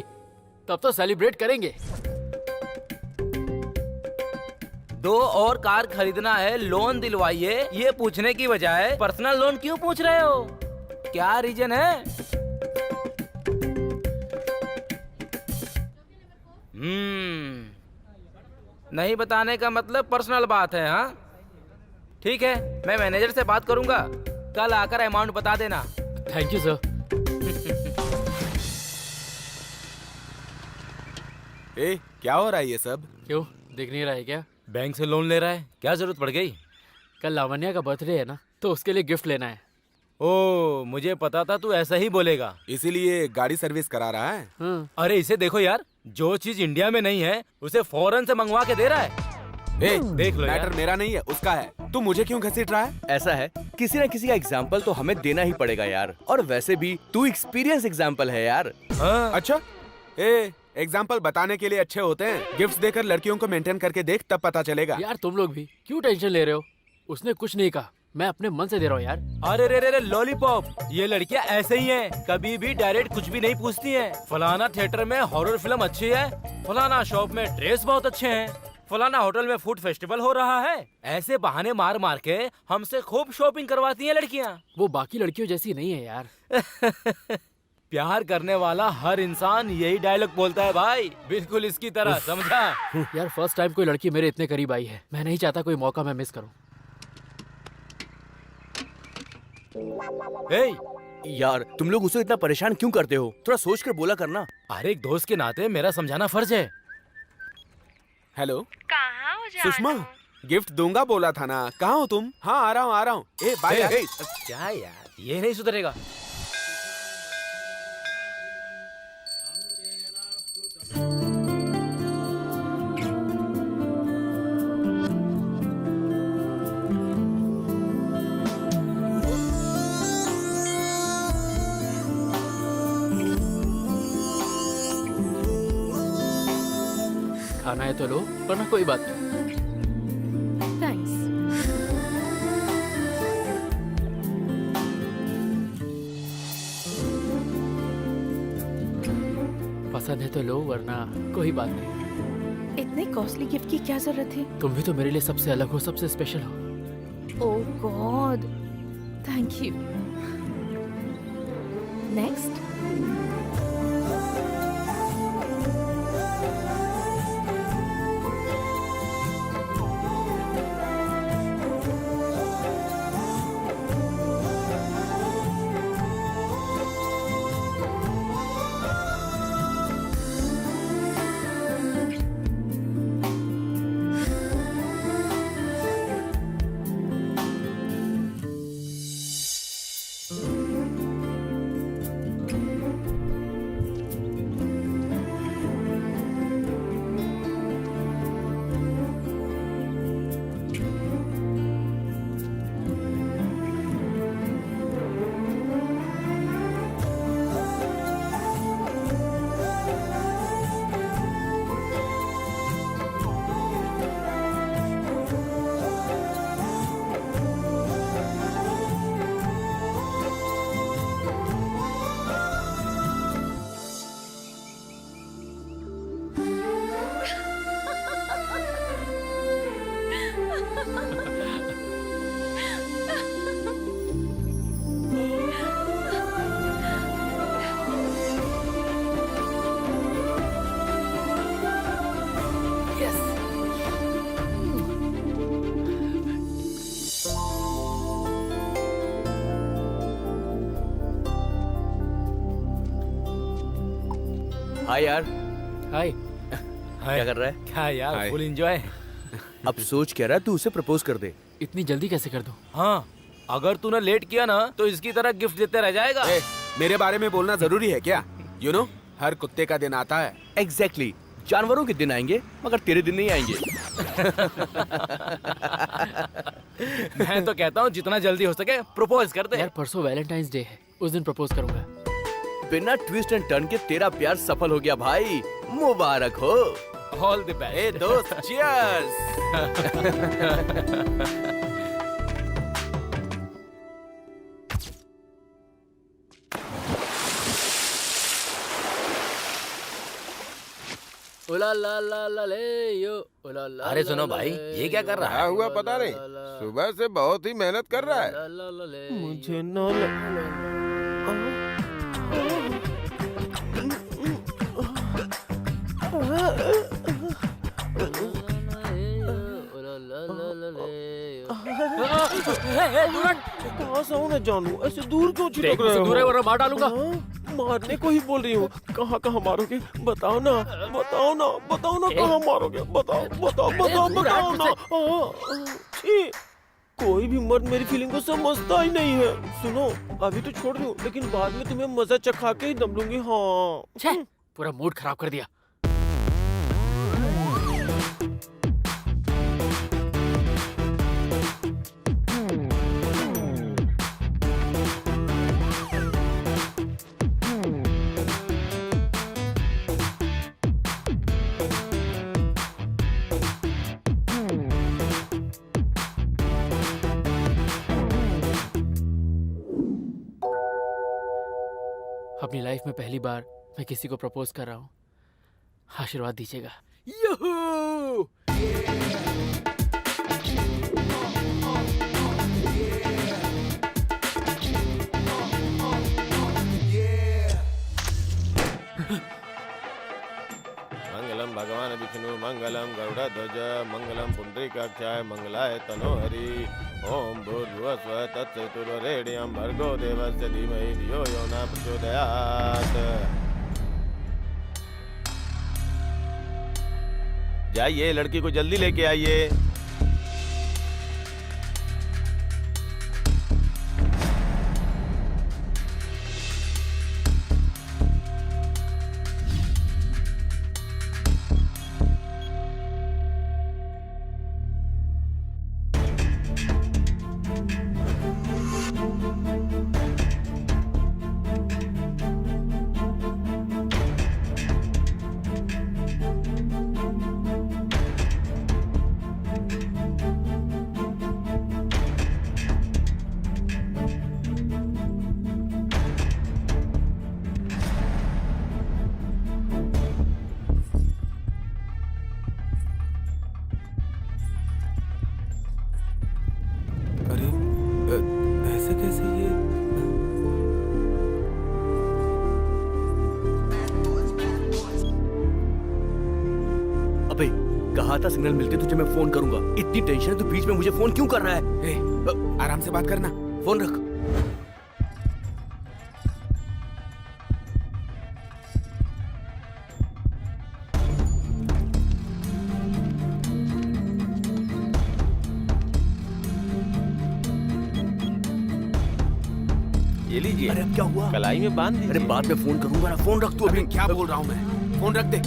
तब तो सेलिब्रेट करेंगे। 2 और कार खरीदना है, लोन दिलवाइए, ये पूछने की बजाय पर्सनल लोन क्यों पूछ रहे हो? क्या रीजन है? नहीं बताने का मतलब पर्सनल बात है। हाँ ठीक है, मैं मैनेजर से बात करूंगा, कल आकर अमाउंट बता देना। Thank you sir. क्या हो रहा है ये सब? क्यों, दिख नहीं रहा है क्या? बैंक से लोन ले रहा है, क्या जरूरत पड़ गई? कल लावण्या का बर्थडे है ना, तो उसके लिए गिफ्ट लेना है। ओ, मुझे पता था तू ऐसा ही बोलेगा। इसीलिए गाड़ी सर्विस करा रहा है। अरे इसे देखो यार, जो चीज इंडिया में नहीं है उसे फॉरेन से मंगवा के दे रहा है। देख लो, मैटर मेरा नहीं है, उसका है। तू मुझे क्यों घसीट रहा है? ऐसा है, किसी न किसी का एग्जाम्पल तो हमें देना ही पड़ेगा यार। और वैसे भी तू एक्सपीरियंस एग्जाम्पल है यार। अच्छा, एग्जाम्पल बताने के लिए अच्छे होते हैं, गिफ्ट्स देकर लड़कियों को मेंटेन करके देख, तब पता चलेगा। यार तुम लोग भी क्यों टेंशन ले रहे हो? उसने कुछ नहीं कहा, मैं अपने मन से दे रहा हूँ यार। अरे रे रे रे लॉलीपॉप, ये लड़कियां ऐसे ही हैं, कभी भी डायरेक्ट कुछ भी नहीं पूछती हैं। फलाना थिएटर में हॉरर फिल्म अच्छी है, फलाना शॉप में ड्रेस बहुत अच्छे हैं, फलाना होटल में फूड फेस्टिवल हो रहा है। ऐसे बहाने मार मार के हमसे खूब शॉपिंग करवाती हैं लड़कियां। वो बाकी लड़कियों जैसी नहीं है यार। प्यार करने वाला हर इंसान यही डायलॉग बोलता है भाई, बिल्कुल इसकी तरह, समझा? यार फर्स्ट टाइम कोई लड़की मेरे इतने करीब आई है, मैं नहीं चाहता कोई मौका मैं मिस करूं। यार तुम लोग उसे इतना परेशान क्यों करते हो? थोड़ा सोच कर बोला करना। अरे एक दोस्त के नाते मेरा समझाना फर्ज है। हेलो, कहाँ हो जा सुषमा, गिफ्ट दूंगा बोला था ना, कहाँ हो तुम? हाँ आ रहा हूँ। ए बाय। क्या यार, ये नहीं सुधरेगा। खाना है तो लो, वरना कोई बात नहीं। थैंक्स। पसंद है तो लो, वरना कोई बात नहीं। इतने कॉस्टली गिफ्ट की क्या जरूरत थी? तुम भी तो मेरे लिए सबसे अलग हो, सबसे स्पेशल हो। ओह गॉड, थैंक यू। नेक्स्ट। हाय यार। हाय। क्या कर रहा है? क्या यार, फुल एंजॉय। अब सोच क्या रहा है, तू उसे प्रपोज कर दे। इतनी जल्दी कैसे कर दूं? हाँ, अगर तूने लेट किया ना तो इसकी तरह गिफ्ट देते रह जाएगा। मेरे बारे में बोलना जरूरी है क्या? यू नो, हर कुत्ते का दिन आता है। एग्जैक्टली, जानवरों के दिन आएंगे मगर तेरे दिन नहीं आएंगे। मैं तो कहता हूँ जितना जल्दी हो सके प्रपोज कर दे। यार परसों वैलेंटाइंस डे है, उस दिन प्रपोज करूंगा। बिना ट्विस्ट एंड टर्न के तेरा प्यार सफल हो गया भाई, मुबारक हो। All the best. ए दोस्त, चीयर्स। ओला ला ला ला ले यो, ओला ला। अरे सुनो भाई, ये क्या कर रहा क्या है? हुआ पता नहीं, सुबह से बहुत ही मेहनत कर रहा है। मुझे न कहाँ से हूँ मैं जानू, ऐसे दूर क्यों छिटक रहे हो? दूर है वरना मार डालूंगा। मारने को ही बोल रही हूँ, कहाँ कहाँ मारोगे? बताओ ना, बताओ ना, बताओ ना कहाँ मारोगे? बताओ बताओ बताओ बताओ ना। छी, कोई भी मर्द मेरी फीलिंग को समझता ही नहीं है। सुनो, अभी तो छोड़ दूं, लेकिन बाद में तुम्हें मजा चखा के ही दम लूंगी। हाँ, पूरा मूड खराब कर दिया। अपनी लाइफ में पहली बार मैं किसी को प्रपोज कर रहा हूँ, आशीर्वाद दीजिएगा। यूहू! मंगलम भगवान विष्णु मंगलम गरुड़ध्वज मंगलम पुंडरीकाक्षाय मंगलाय तनोहरि ओम भूर्भुवः स्वः तत्सवितुर्वरेण्यं भर्गो देवस्य धीमहि धियो यो न प्रचोदयात्। जाइए, लड़की को जल्दी लेके आइए। ऐसे कैसे ये? अबे कहा था सिग्नल मिलते तुझे मैं फोन करूंगा। इतनी टेंशन है तो बीच में मुझे फोन क्यों कर रहा है? आराम से बात करना। फोन रख। ये लीजिए। अरे अब क्या हुआ? कलाई में बांध दीजिए। अरे बाद में फोन करूंगा ना। फोन रख तू अभी। क्या बोल रहा हूँ मैं? फोन रख दे।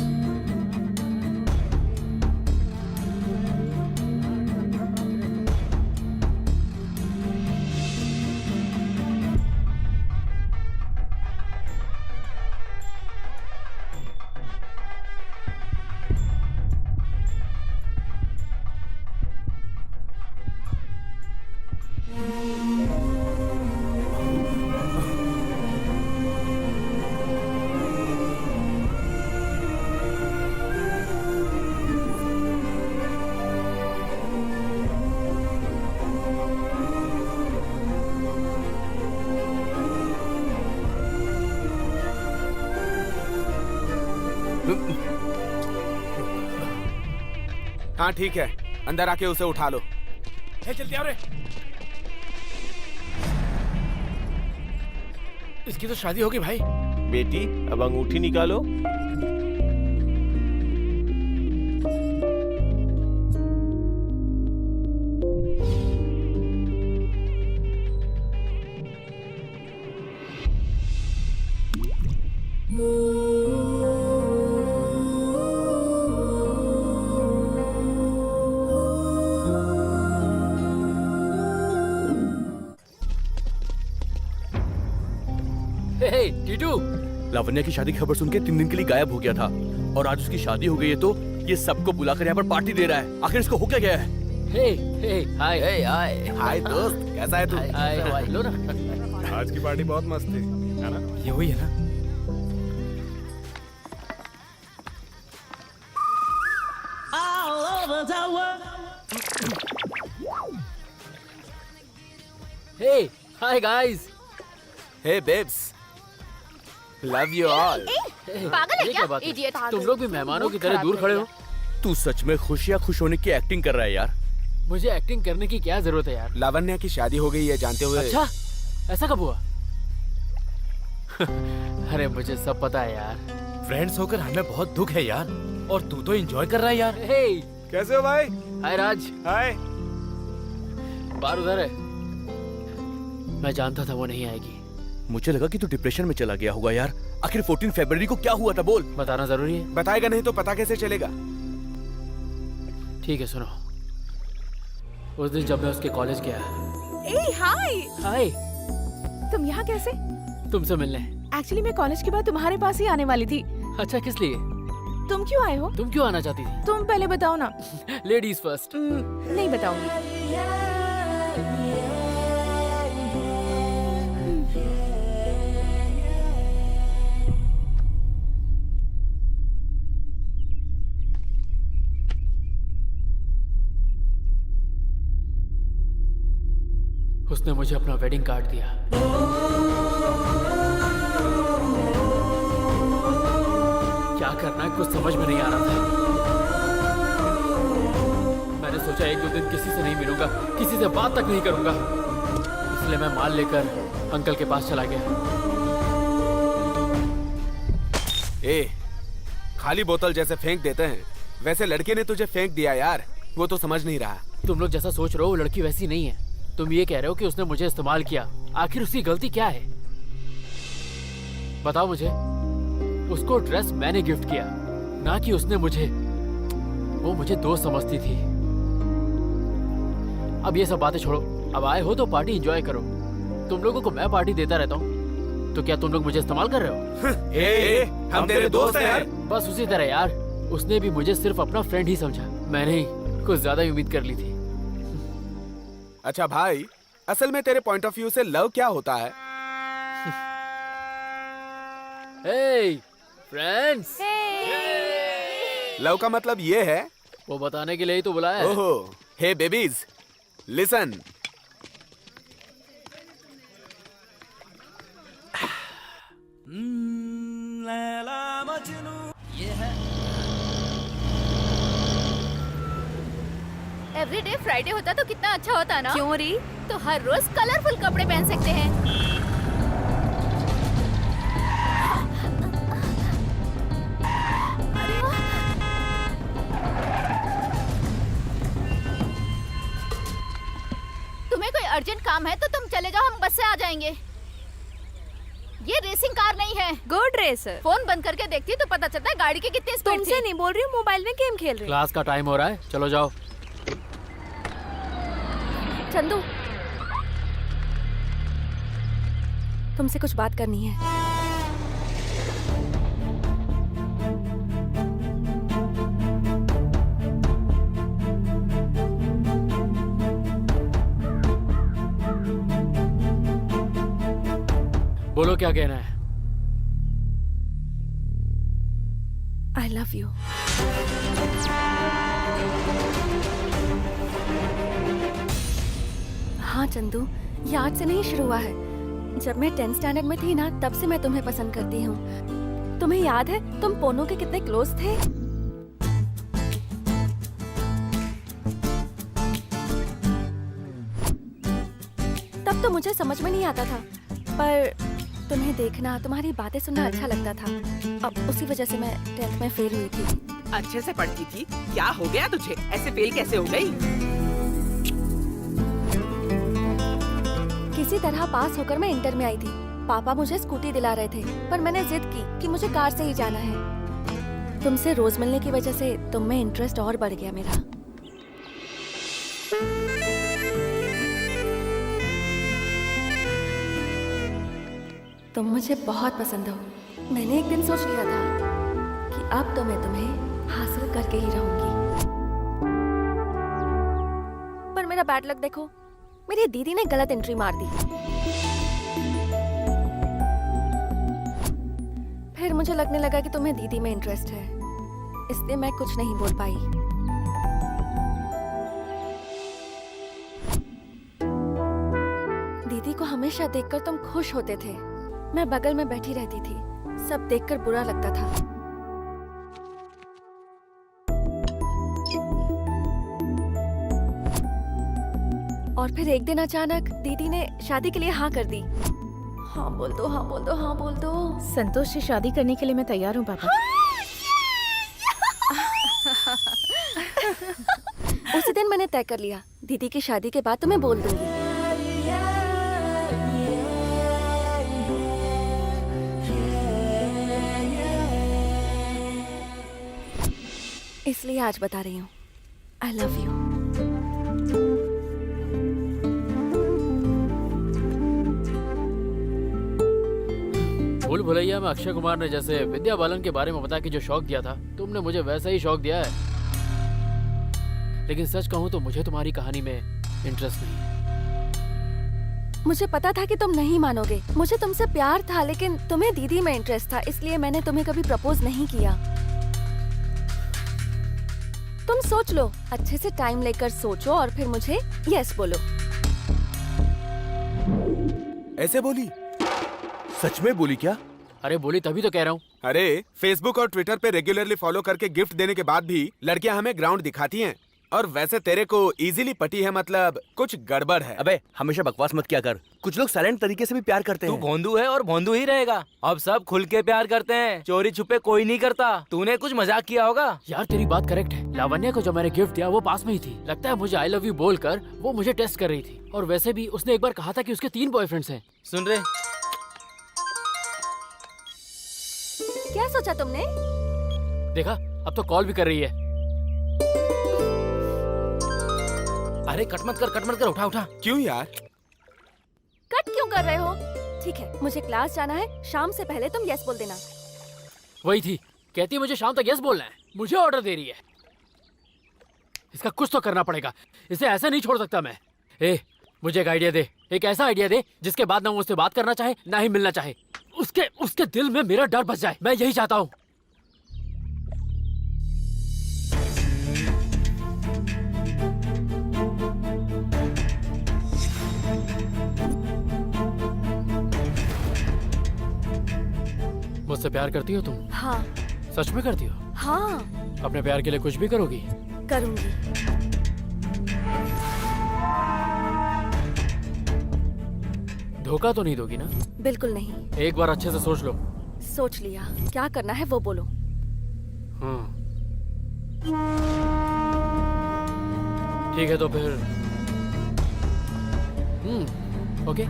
हाँ ठीक है, अंदर आके उसे उठा लो। जल्दी आओ रे। इसकी तो शादी होगी भाई। बेटी अब अंगूठी निकालो। हे टीटू, लावण्या की शादी की खबर सुन के 3 दिन के लिए गायब हो गया था और आज उसकी शादी हो गई है तो ये सबको बुलाकर यहाँ पर पार्टी दे रहा है। आखिर इसको हो क्या गया है? हाय हाय दोस्त, कैसा है तू? हाय लो ना। आज की पार्टी बहुत मस्त थी, है ना? ये वही है ना? Hey, hi guys. Hey babes, love you all. पागल है ये क्या? बात है? Idiot. तुम लोग भी मेहमानों की तरह दूर खड़े हो। तू सच में खुश या खुश होने की एक्टिंग कर रहा है यार? मुझे एक्टिंग करने की क्या जरूरत है यार? लावण्या की शादी हो गई है जानते हुए। अच्छा, ऐसा कब हुआ? अरे मुझे सब पता है यार। फ्रेंड्स होकर हमें बहुत दुख है यार, और तू तो एंजॉय कर रहा है यार। हे, कैसे हो भाई? हाय राज। हाय। बार उधर है। मैं जानता था वो नहीं आएगी। मुझे लगा कि तू डिप्रेशन में चला गया होगा यार। आखिर 14 फरवरी को क्या हुआ था बोल। बताना जरूरी है? बताएगा नहीं तो पता कैसे चलेगा? ठीक है सुनो। उस दिन जब मैं उसके कॉलेज गया। ए हाय। हाय। तुम यहाँ कैसे? तुमसे मिलने। एक्चुअली मैं कॉलेज के बाद तुम्हारे पास ही आने वाली थी। अच्छा, किस लिए? तुम क्यों आए हो? तुम क्यों आना चाहती थी? तुम पहले बताओ ना। Ladies first. नहीं बताऊंगी। उसने मुझे अपना वेडिंग कार्ड दिया। क्या करना है कुछ समझ में नहीं आ रहा था। मैंने सोचा एक दो दिन किसी से नहीं मिलूंगा, किसी से बात तक नहीं करूंगा, इसलिए मैं माल लेकर अंकल के पास चला गया। ए, खाली बोतल जैसे फेंक देते हैं वैसे लड़के ने तुझे फेंक दिया यार, वो तो समझ नहीं रहा। तुम लोग जैसा सोच रहे हो वो लड़की वैसी नहीं है। तुम ये कह रहे हो कि उसने मुझे इस्तेमाल किया, आखिर उसकी गलती क्या है? बताओ मुझे। उसको ड्रेस मैंने गिफ्ट किया, ना कि उसने मुझे। वो मुझे दोस्त समझती थी। अब ये सब बातें छोड़ो, अब आए हो तो पार्टी एंजॉय करो। तुम लोगों को मैं पार्टी देता रहता हूँ, तो क्या तुम लोग मुझे इस्तेमाल कर रहे हो? हम तेरे दोस्त हैं यार। बस उसी तरह यार, उसने भी मुझे सिर्फ अपना फ्रेंड ही समझा, मैंने ही कुछ ज्यादा ही उम्मीद कर ली थी। अच्छा भाई, असल में तेरे पॉइंट ऑफ व्यू से लव क्या होता है? हे फ्रेंड्स, लव का मतलब ये है? वो बताने के लिए ही तो बुलाया है। ओहो, हे बेबीज, लिसन। एवरीडे फ्राइडे होता तो कितना अच्छा होता ना। क्यों री? तो हर रोज कलरफुल कपड़े पहन सकते हैं। अरे वाह। तुम्हें कोई अर्जेंट काम है तो तुम चले जाओ, हम बस से आ जाएंगे। ये रेसिंग कार नहीं है। Good racer. फोन बंद करके देखती तो पता चलता है गाड़ी की कितनी स्पीड थी। तुमसे नहीं बोल रही हूँ, मोबाइल में गेम खेल रही हूँ। क्लास का टाइम हो रहा है, चलो जाओ। चंदू, तुमसे कुछ बात करनी है। बोलो क्या कहना है? I love you. हाँ चंदू, ये आज से नहीं शुरू हुआ है। जब मैं 10th स्टैंडर्ड में थी ना, तब से मैं तुम्हें पसंद करती हूँ। तुम्हें याद है तुम पोनो के कितने क्लोज थे? तब तो मुझे समझ में नहीं आता था, पर तुम्हें देखना, तुम्हारी बातें सुनना अच्छा लगता था। अब उसी वजह से मैं 10th में फेल हुई थी। अच्छे से पढ़ती थी, क्या हो गया तुझे? ऐसे फेल कैसे हो गई? किसी तरह पास होकर मैं इंटर में आई थी। पापा मुझे स्कूटी दिला रहे थे, पर मैंने जिद की कि मुझे कार से ही जाना है। तुमसे रोज मिलने की वजह से तुम में इंटरेस्ट और बढ़ गया मेरा। तुम मुझे बहुत पसंद हो। मैंने एक दिन सोच लिया था कि अब तो मैं तुम्हें हासिल करके ही रहूंगी। पर मेरा बैड लक देखो, मेरी दीदी ने गलत एंट्री मार दी। फिर मुझे लगने लगा कि तुम्हें दीदी में इंटरेस्ट है, इसलिए मैं कुछ नहीं बोल पाई। दीदी को हमेशा देखकर तुम खुश होते थे। मैं बगल में बैठी रहती थी, सब देखकर बुरा लगता था। और फिर एक दिन अचानक दीदी ने शादी के लिए हाँ कर दी। हाँ बोल दो, हाँ बोल दो, हाँ बोल दो। संतोष से शादी करने के लिए मैं तैयार हूँ पापा। उसी दिन मैंने तय कर लिया, दीदी की शादी के बाद तुम्हें बोल दूंगी। इसलिए आज बता रही हूँ, आई लव यू। भूल भुलैया में अक्षय कुमार ने जैसे विद्या बालन के बारे में बता के जो शौक दिया था, तुमने मुझे वैसा ही शौक दिया है। लेकिन सच कहूँ तो मुझे तुम्हारी कहानी में इंटरेस्ट नहीं है। मुझे पता था कि तुम नहीं मानोगे। मुझे तुमसे प्यार था, लेकिन तुम्हें दीदी में इंटरेस्ट था, इसलिए मैंने तुम्हें कभी प्रपोज नहीं किया। तुम सोच लो, अच्छे से टाइम लेकर सोचो और फिर मुझे यस बोलो। ऐसे बोली? सच में बोली क्या? अरे बोली तभी तो कह रहा हूँ। अरे फेसबुक और ट्विटर पे रेगुलरली फॉलो करके गिफ्ट देने के बाद भी लड़कियां हमें ग्राउंड दिखाती हैं। और वैसे तेरे को इजीली पटी है, मतलब कुछ गड़बड़ है। अबे हमेशा बकवास मत किया कर। कुछ लोग साइलेंट तरीके से भी प्यार करते तू हैं। भोंदू है और भोंदू ही रहेगा। अब सब खुल के प्यार करते हैं, चोरी छुपे कोई नहीं करता। तूने कुछ मजाक किया होगा। यार तेरी बात करेक्ट है। लावण्या को जो मैंने गिफ्ट दिया वो पास में ही थी। लगता है मुझे आई लव यू बोलकर वो मुझे टेस्ट कर रही थी। और वैसे भी उसने एक बार कहा था कि उसके 3 बॉयफ्रेंड्स हैं। सुन रहे? क्या सोचा तुमने? देखा, अब तो कॉल भी कर रही है। अरे कट मत कर, उठा उठा। क्यों यार? कट क्यों कर रहे हो? ठीक है, मुझे क्लास जाना है, शाम से पहले तुम यस बोल देना। वही थी, कहती है मुझे शाम तक यस बोलना है। मुझे ऑर्डर दे रही है। इसका कुछ तो करना पड़ेगा, इसे ऐसे नहीं छोड़ सकता मैं। मुझे एक आइडिया दे, एक ऐसा आइडिया दे जिसके बाद ना वो मुझसे बात करना चाहे ना ही मिलना चाहे। उसके दिल में मेरा डर बस जाए, मैं यही चाहता हूँ। मुझसे प्यार करती हो तुम? हाँ। सच में करती हो? हाँ। अपने प्यार के लिए कुछ भी करोगी? करूंगी। धोखा तो नहीं दोगी ना? बिल्कुल नहीं। एक बार अच्छे से सोच लो। सोच लिया, क्या करना है वो बोलो। ठीक है तो फिर ओके।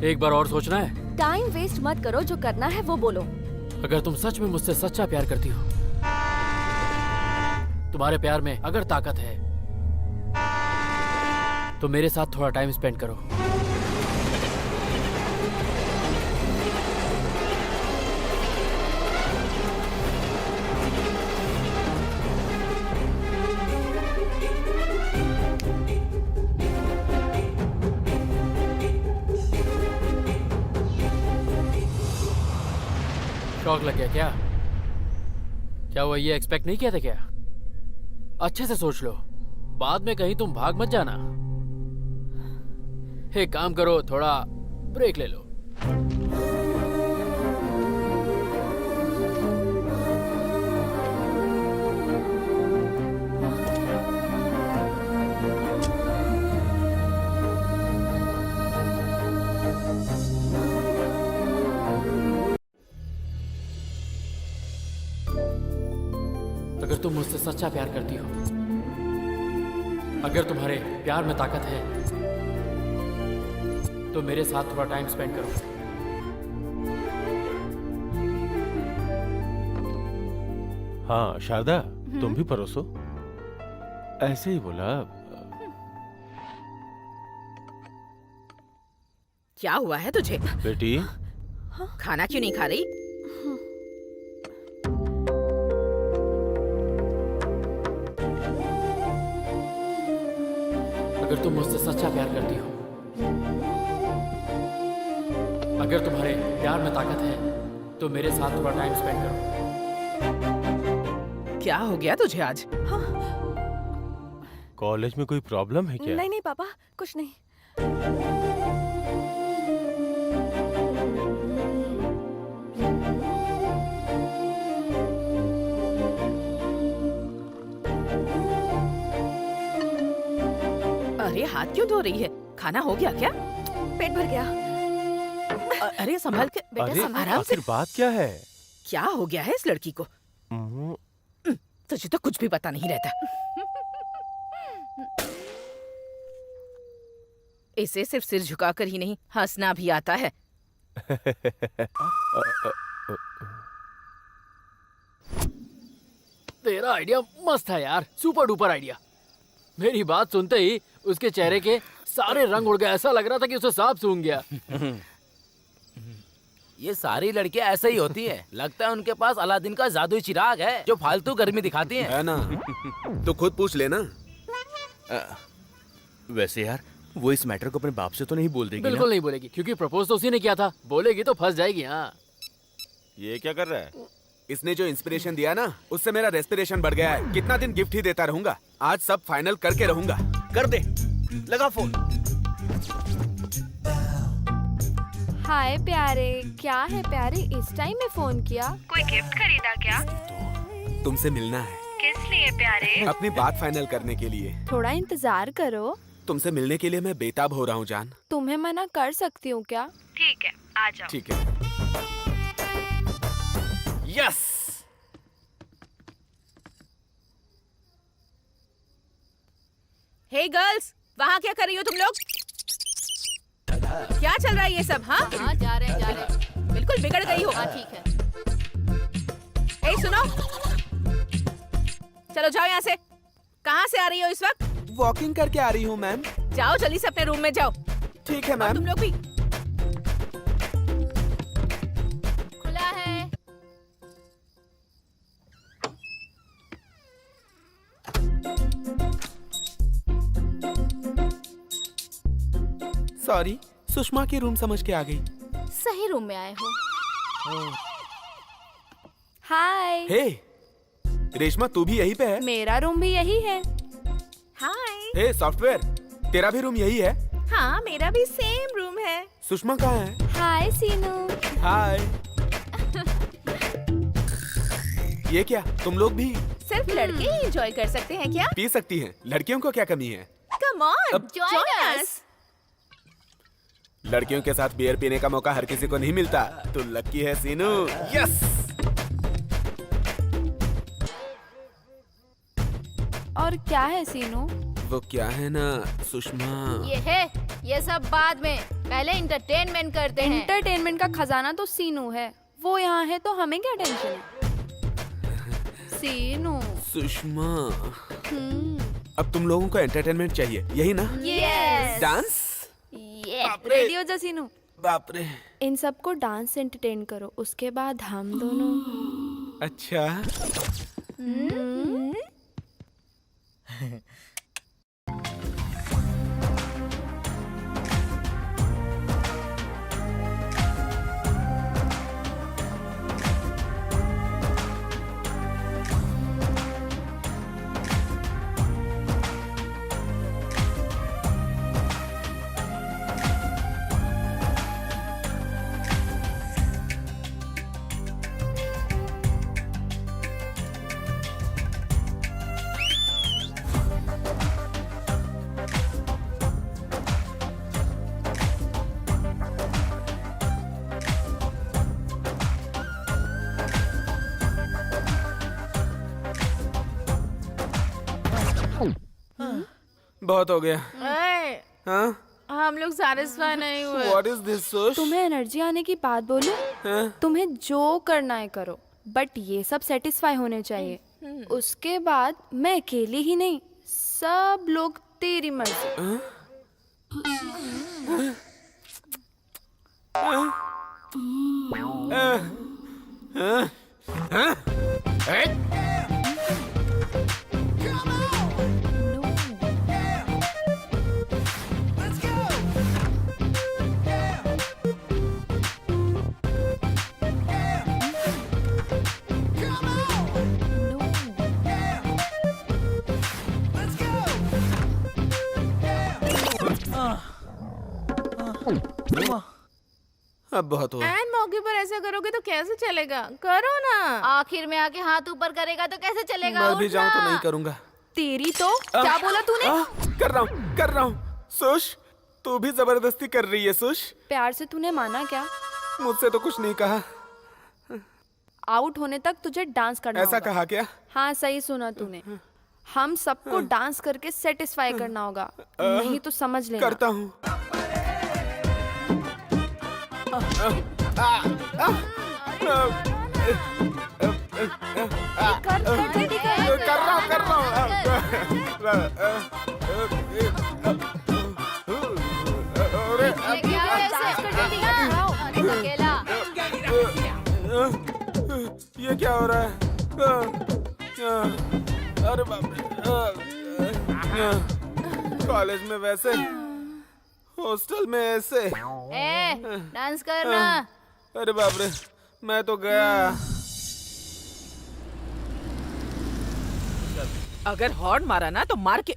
एक बार और सोचना है। टाइम वेस्ट मत करो, जो करना है वो बोलो। अगर तुम सच में मुझसे सच्चा प्यार करती हो, तुम्हारे प्यार में अगर ताकत है, तो मेरे साथ थोड़ा टाइम स्पेंड करो। शौक लग गया क्या? क्या वो ये एक्सपेक्ट नहीं किया था क्या? अच्छे से सोच लो, बाद में कहीं तुम भाग मत जाना। एक काम करो, थोड़ा ब्रेक ले लो। अगर तुम मुझसे सच्चा प्यार करती हो, अगर तुम्हारे प्यार में ताकत है, तो मेरे साथ थोड़ा टाइम स्पेंड करो। हाँ शारदा, तुम भी परोसो। ऐसे ही बोला। क्या हुआ है तुझे? बेटी खाना क्यों नहीं खा रही? अगर तुम मुझसे सच्चा प्यार करती हो, अगर तुम्हारे प्यार में ताकत है, तो मेरे साथ थोड़ा टाइम स्पेंड करो। क्या हो गया तुझे आज? कॉलेज में कोई प्रॉब्लम है क्या? नहीं नहीं पापा, कुछ नहीं। अरे हाथ क्यों धो रही है? खाना हो गया क्या? पेट भर गया। अरे संभाल के बेटा, अरे आराम से। आखिर बात क्या है? क्या हो गया है इस लड़की को? तुझे तो कुछ भी पता नहीं रहता। इसे सिर्फ सिर झुकाकर ही नहीं, हंसना भी आता है। तेरा आइडिया मस्त है यार, सुपर डुपर आइडिया। मेरी बात सुनते ही उसके चेहरे के सारे रंग उड़ गए। ऐसा लग रहा था कि उसे सांप सूंघ गया। ये सारी लड़कियां ऐसे ही होती हैं। लगता है उनके पास अलादीन का जादुई चिराग है जो फालतू गर्मी दिखाती हैं। है ना? तो खुद पूछ लेना। वैसे यार, वो इस मैटर को अपने बाप से तो नहीं बोल देगी बिल्कुल ना? नहीं बोलेगी, क्योंकि प्रपोज तो उसी ने किया था। बोलेगी तो फंस जाएगी। हाँ, ये क्या कर रहा है? इसने जो इंस्पिरेशन दिया ना, उससे मेरा रेस्पिरेशन बढ़ गया है। कितना दिन गिफ्ट ही देता रहूंगा? आज सब फाइनल करके रहूंगा। कर दे। लगा फोन। हाय प्यारे, क्या है प्यारे, इस टाइम में फोन किया? कोई गिफ्ट खरीदा क्या? तुमसे मिलना है। किस लिए प्यारे? अपनी बात फाइनल करने के लिए। थोड़ा इंतजार करो। तुमसे मिलने के लिए मैं बेताब हो रहा हूँ जान। तुम्हें मना कर सकती हूँ क्या? ठीक है, आ जाओ। ठीक है। यस। हे गर्ल्स, वहाँ क्या कर रही हो तुम लोग? क्या चल रहा है ये सब? हाँ हाँ, जा रहे हैं। बिल्कुल बिगड़ गई हो। हाँ ठीक है। ए सुनो, चलो जाओ यहाँ से। कहाँ से आ रही हो इस वक्त? वॉकिंग करके आ रही हूँ मैम। जाओ जल्दी से अपने रूम में जाओ। ठीक है और मैम। तुम लोग भी। खुला है। सॉरी, सुषमा की रूम समझ के आ गई। सही रूम में आए हो। हाय। हे रेशमा, तू भी यहीं पे है? मेरा रूम भी यही है। हाय। हे सॉफ्टवेयर, तेरा भी रूम यही है? हाँ, मेरा भी सेम रूम है। सुषमा कहाँ है? हाय सीनू। हाय। ये क्या, तुम लोग भी सिर्फ लड़के ही एंजॉय कर सकते हैं क्या? पी सकती हैं, लड़कियों को क्या कमी है? कम ऑन, अब- जॉइन अस। लड़कियों के साथ बियर पीने का मौका हर किसी को नहीं मिलता। तू लकी है सीनू। यस। और क्या है सीनू? वो क्या है ना सुषमा। ये सब बाद में, पहले एंटरटेनमेंट करते हैं। एंटरटेनमेंट का खजाना तो सीनू है। वो यहाँ है तो हमें क्या टेंशन है? सीनू। सुषमा, अब तुम लोगों को एंटरटेनमेंट चाहिए, यही ना? यस। डांस? रेडी हो जा सीनू। बाप रे। इन सबको डांस एंटरटेन करो, उसके बाद हम दोनों। अच्छा। बहुत हो गया। हाँ? हम लोग सैटिस्फाई नहीं हुए। What is this, सुष? तुम्हें एनर्जी आने की बात बोलूं? तुम्हें जो करना है करो, बट ये सब सेटिस्फाई होने चाहिए। उसके बाद मैं अकेली ही नहीं, सब लोग तेरी मर्जी। अब बहुत हुआ। एंड मौके पर ऐसा करोगे तो कैसे चलेगा? करो ना। आखिर में आके हाथ ऊपर करेगा तो कैसे चलेगा? मर भी जाऊं तो उठना। नहीं करूंगा। तेरी तो क्या बोला तूने? कर रहा हूँ। सुष, तू भी जबरदस्ती कर रही है सुष। प्यार से तूने माना क्या? मुझसे तो कुछ नहीं कहा। आउट होने तक तुझे डांस करना ऐसा होगा। कहा क्या? हाँ सही सुना तूने। हम सबको डांस करके सेटिस्फाई करना होगा, नहीं तो समझ लेना। करता हूँ। कर रहा ये क्या है ऐसे? अरे अकेला। ये क्या हो रहा है? अरे बाप रे। कॉलेज में वैसे, हॉस्टल में ऐसे। डांस करना। अरे बाप रे, मैं तो गया। अगर हॉर्न मारा ना तो मार के।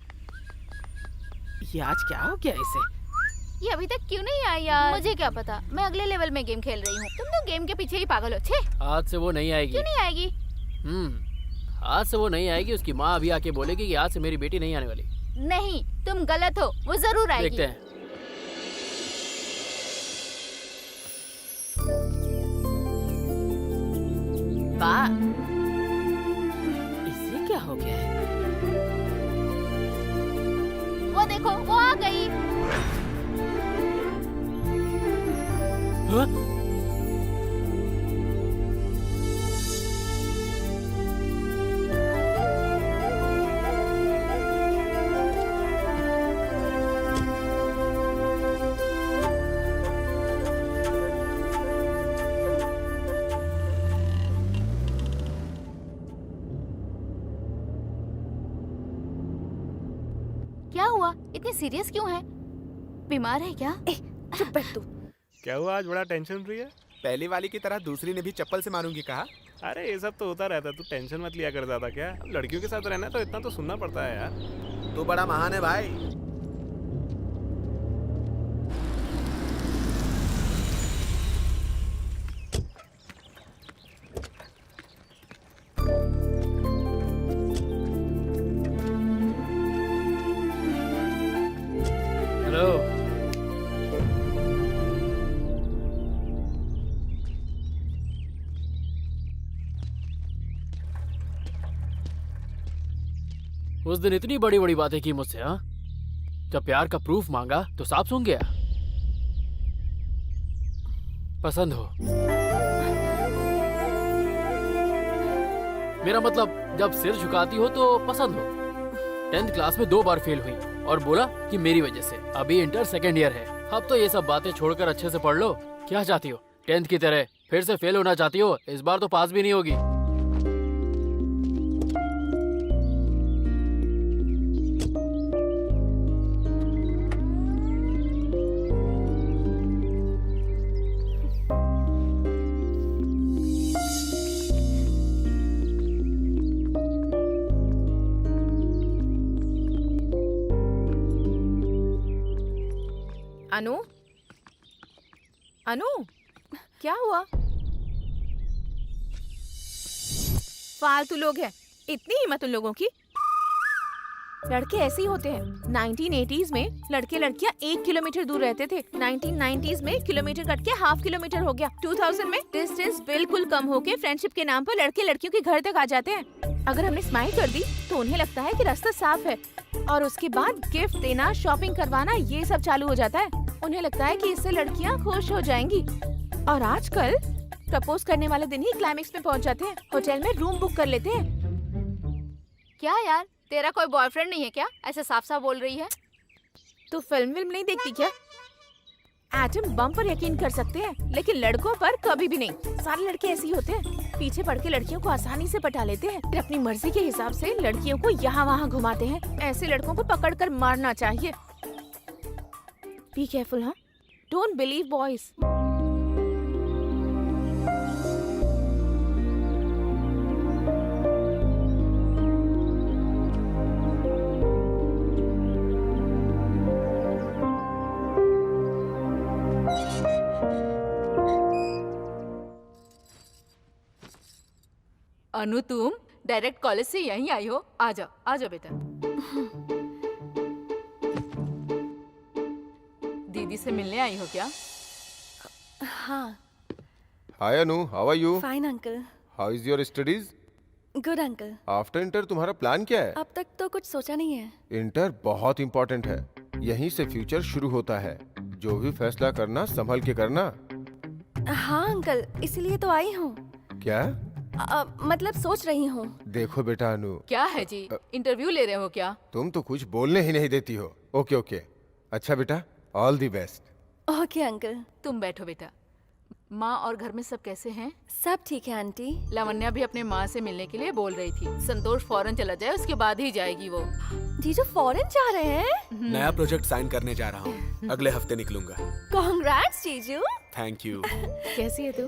ये आज क्या हो गया इसे? ये अभी तक क्यों नहीं आई यार? मुझे क्या पता, मैं अगले लेवल में गेम खेल रही हूँ। तुम तो गेम के पीछे ही पागल हो। छे, आज से वो नहीं आएगी। क्यों नहीं आएगी? आज से वो नहीं आएगी। उसकी माँ अभी आके बोलेगी कि आज से मेरी बेटी नहीं आने वाली। नहीं, तुम गलत हो, वो जरूर आएगी। देखते हैं। वाह, इसे क्या हो गया है? वो देखो, वो आ गई। हाँ? क्या हुआ? इतनी सीरियस क्यों है? बीमार है क्या? चुप बैठ तू। क्या हुआ, आज बड़ा टेंशन फ्री है? पहली वाली की तरह दूसरी ने भी चप्पल से मारूंगी कहा। अरे ये सब तो होता रहता है, तू टेंशन मत लिया कर ज्यादा। क्या लड़कियों के साथ रहना है तो इतना तो सुनना पड़ता है यार। तू बड़ा महान है भाई। हेलो। उस दिन इतनी बड़ी बड़ी बातें की मुझसे, हाँ? जब प्यार का प्रूफ मांगा तो साफ सूंघ गया। पसंद हो? मेरा मतलब जब सिर झुकाती हो तो पसंद हो। 10th क्लास में 2 बार फेल हुई और बोला कि मेरी वजह से। अभी इंटर सेकेंड ईयर है। अब तो ये सब बातें छोड़कर अच्छे से पढ़ लो। क्या चाहती हो? 10th की तरह फिर से फेल होना चाहती हो? इस बार तो पास भी नहीं होगी। अनु, अनु, क्या हुआ? फालतू लोग हैं। इतनी हिम्मत उन लोगों की। लड़के ऐसे ही होते हैं। 1980s में लड़के लड़कियां 1 किलोमीटर दूर रहते थे। 1990s में किलोमीटर कट के ½ किलोमीटर हो गया। 2000 में डिस्टेंस बिल्कुल कम होके फ्रेंडशिप के नाम पर लड़के लड़कियों के घर तक आ जाते हैं। अगर हमने स्माइल कर दी तो उन्हें लगता है कि रास्ता साफ है, और उसके बाद गिफ्ट देना, शॉपिंग करवाना, ये सब चालू हो जाता है। उन्हें लगता है कि इससे लड़कियां खुश हो जाएंगी। और आजकल प्रपोज करने वाले दिन ही क्लाइमेक्स में पहुंच जाते हैं। होटल में रूम बुक कर लेते हैं। क्या यार, तेरा कोई बॉयफ्रेंड नहीं है क्या? ऐसे साफ साफ बोल रही है। तो फिल्म नहीं देखती क्या? एटम बम पर यकीन कर सकते हैं, लेकिन लड़कों पर कभी भी नहीं। सारे लड़के ऐसे ही होते हैं। पीछे पड़ के लड़कियों को आसानी से पटा लेते हैं, फिर अपनी मर्जी के हिसाब से लड़कियों को यहाँ वहाँ घुमाते हैं। ऐसे लड़कों को पकड़कर मारना चाहिए। बी केयरफुल, हाँ? Don't believe boys. अनु, तुम डायरेक्ट कॉलेज से यहीं आई हो? आ जाओ बेटा। दीदी से मिलने आई हो क्या? हाँ। Hi Anu, how are you? Fine uncle. How is your studies? Good uncle. After inter तुम्हारा प्लान क्या है? अब तक तो कुछ सोचा नहीं है। इंटर बहुत इम्पोर्टेंट है। यहीं से फ्यूचर शुरू होता है। जो भी फैसला करना संभल के करना। हाँ अंकल, इसीलिए तो आई हूँ। क्या? मतलब सोच रही हूँ। देखो बेटा अनु। क्या है जी, इंटरव्यू ले रहे हो क्या? तुम तो कुछ बोलने ही नहीं देती हो। ओके। अच्छा बेटा, all the best. Okay uncle. तुम बैठो बेटा। माँ और घर में सब कैसे हैं? सब ठीक है आंटी। लावण्या भी अपने माँ से मिलने के लिए बोल रही थी। संतोष फौरन चला जाए, उसके बाद ही जाएगी वो। जीजू फॉरेन जा रहे हैं? नया प्रोजेक्ट साइन करने जा रहा हूँ, अगले हफ्ते निकलूंगा। कांग्रेट्स जीजू। Thank you. कैसी है तू?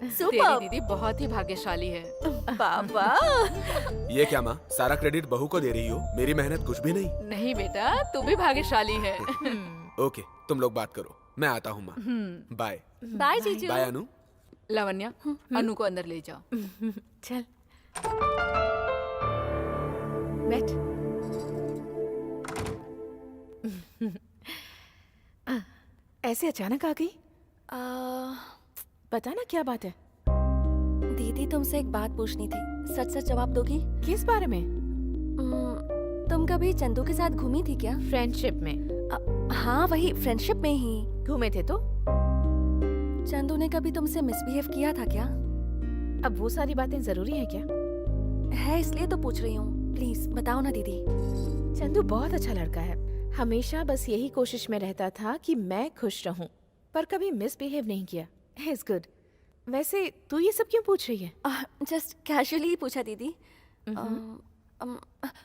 तेरी दीदी बहुत ही भाग्यशाली है। पापा। ये क्या माँ, सारा क्रेडिट बहू को दे रही हो, मेरी मेहनत कुछ भी नहीं। नहीं बेटा, तू भी भाग्यशाली है। ओके, तुम लोग बात करो, मैं आता हूँ माँ। बाय। बाय जीजू। बाय अनु। लावण्या, अनु को अंदर ले जाओ। चल बैठ। ऐसे अचानक आ गई? बता ना क्या बात है। दीदी तुमसे एक बात पूछनी थी, सच सच जवाब दोगी? किस बारे में? तुम कभी चंदू के साथ घूमी थी क्या? फ्रेंडशिप में? हाँ वही फ्रेंडशिप में ही घूमे थे। तो चंदू ने कभी तुमसे मिसबिहेव किया था क्या? अब वो सारी बातें जरूरी है क्या? है इसलिए तो पूछ रही हूँ, प्लीज बताओ ना दीदी। चंदू बहुत अच्छा लड़का है, हमेशा बस यही कोशिश में रहता था कि मैं खुश रहूं, पर कभी मिसबिहेव नहीं किया। It's good. वैसे तू ये सब क्यों पूछ रही है? जस्ट कैजुअली पूछा दीदी।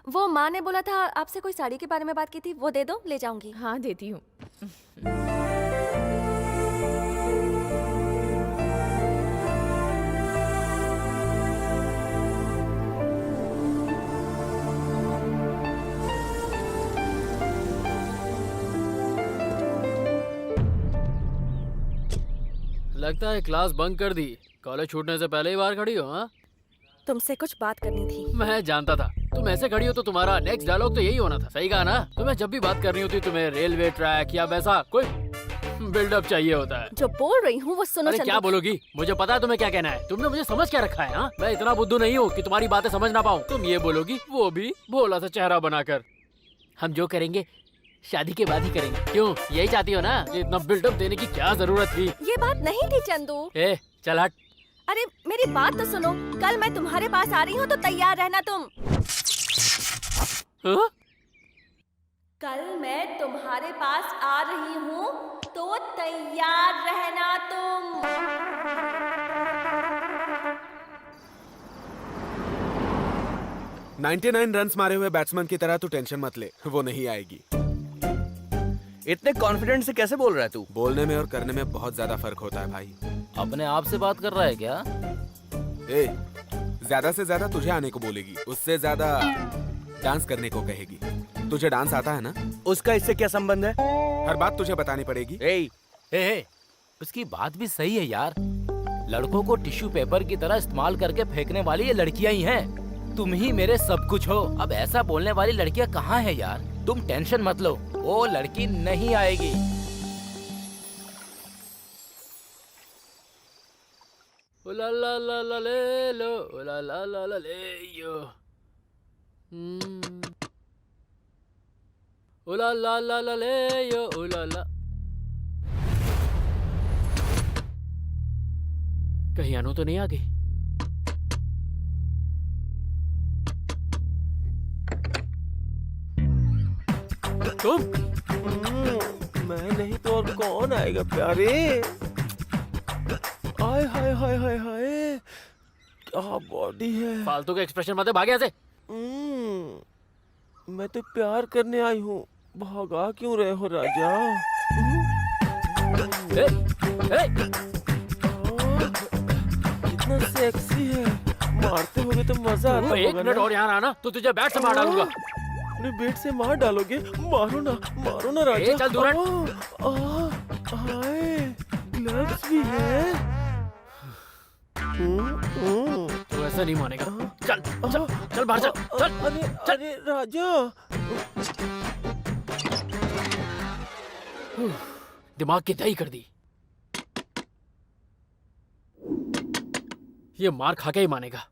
वो माँ ने बोला था आपसे कोई साड़ी के बारे में बात की थी, वो दे दो, ले जाऊंगी। हाँ देती हूँ। लगता है क्लास बंक कर दी, कॉलेज छूटने से पहले ही बाहर खड़ी हो। हाँ, तुमसे कुछ बात करनी थी। मैं जानता था तुम ऐसे खड़ी हो तो तुम्हारा नेक्स्ट डायलॉग तो यही होना था। सही कहा ना? तुम्हें जब भी बात करनी होती तुम्हें रेलवे ट्रैक या वैसा कोई बिल्डअप चाहिए होता है। जो बोल रही हूँ वो सुनो। अरे क्या बोलोगी? मुझे पता है तुम्हें क्या कहना है। तुमने मुझे समझ क्या रखा है? हाँ, मैं इतना बुद्धू नहीं हूँ कि तुम्हारी बातें समझ ना पाऊँ। तुम ये बोलोगी, वो भी भोला सा चेहरा बनाकर। हम जो करेंगे शादी के बाद ही करेंगे। क्यों, यही चाहती हो ना? इतना बिल्डअप देने की क्या जरूरत थी? ये बात नहीं थी चंदू। चल हट। अरे मेरी बात तो सुनो, कल मैं तुम्हारे पास आ रही हूँ तो तैयार रहना तुम। हाँ? कल मैं तुम्हारे पास आ रही हूँ तो तैयार रहना तुम। 99 रन्स मारे हुए बैट्समैन की तरह तू टेंशन मत ले, वो नहीं आएगी। इतने कॉन्फिडेंट से कैसे बोल रहा है तू? बोलने में और करने में बहुत ज्यादा फर्क होता है भाई। अपने आप से बात कर रहा है क्या? ज्यादा से ज्यादा तुझे आने को बोलेगी, उससे ज्यादा डांस करने को कहेगी। तुझे डांस आता है ना? उसका इससे क्या संबंध है? हर बात तुझे बतानी पड़ेगी। उसकी बात भी सही है यार। लड़कों को टिश्यू पेपर की तरह इस्तेमाल करके फेंकने वाली ये लड़कियां ही हैं। तुम ही मेरे सब कुछ हो। अब ऐसा बोलने वाली लड़कियां कहाँ है यार? तुम टेंशन मत लो, वो लड़की नहीं आएगी। ला ला ला ला ले लो, ला ला ला ला ले यो। ला ला ला ला ले यो, ला ला। कहीं अनु तो नहीं आ गई? तुम? मैं नहीं तो और कौन आएगा प्यारे? हाय हाय हाय हाय हाय, क्या बॉडी है। फालतू के एक्सप्रेशन मत दे, भाग यहाँ से। मैं तो प्यार करने आई हूँ, भागा क्यों रहे हो राजा? कितना सेक्सी है, मारते होगे तो मजा आता होगा। 1 मिनट और यहाँ आना तो तुझे बैट से मार डालूंगा। अपने बेट से मार डालोगे? मारो ना राजा। चल दूर हट। हाय, ग्लव्स भी है। तू ऐसा नहीं मानेगा। चल चल चल बाहर चल चल। अरे राजा, दिमाग की दही कर दी। ये मार खा के ही मानेगा।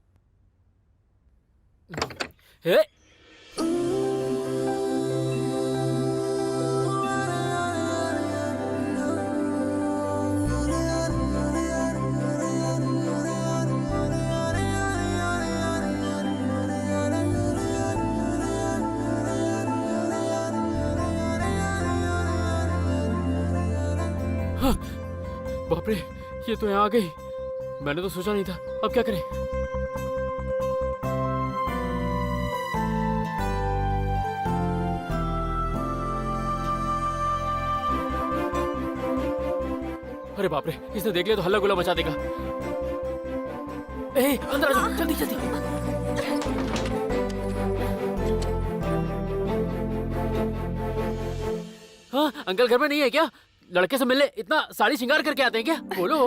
बाप रे, ये तो यहाँ आ गई। मैंने तो सोचा नहीं था। अब क्या करें? अरे बाप रे, इसने देख लिया तो हल्ला गुल्ला मचा देगा। ए, अंदर आ जाओ, जल्दी जल्दी। हाँ, अंकल घर में नहीं है क्या? लड़के से मिलने इतना साड़ी श्रृंगार करके आते हैं क्या? बोलो।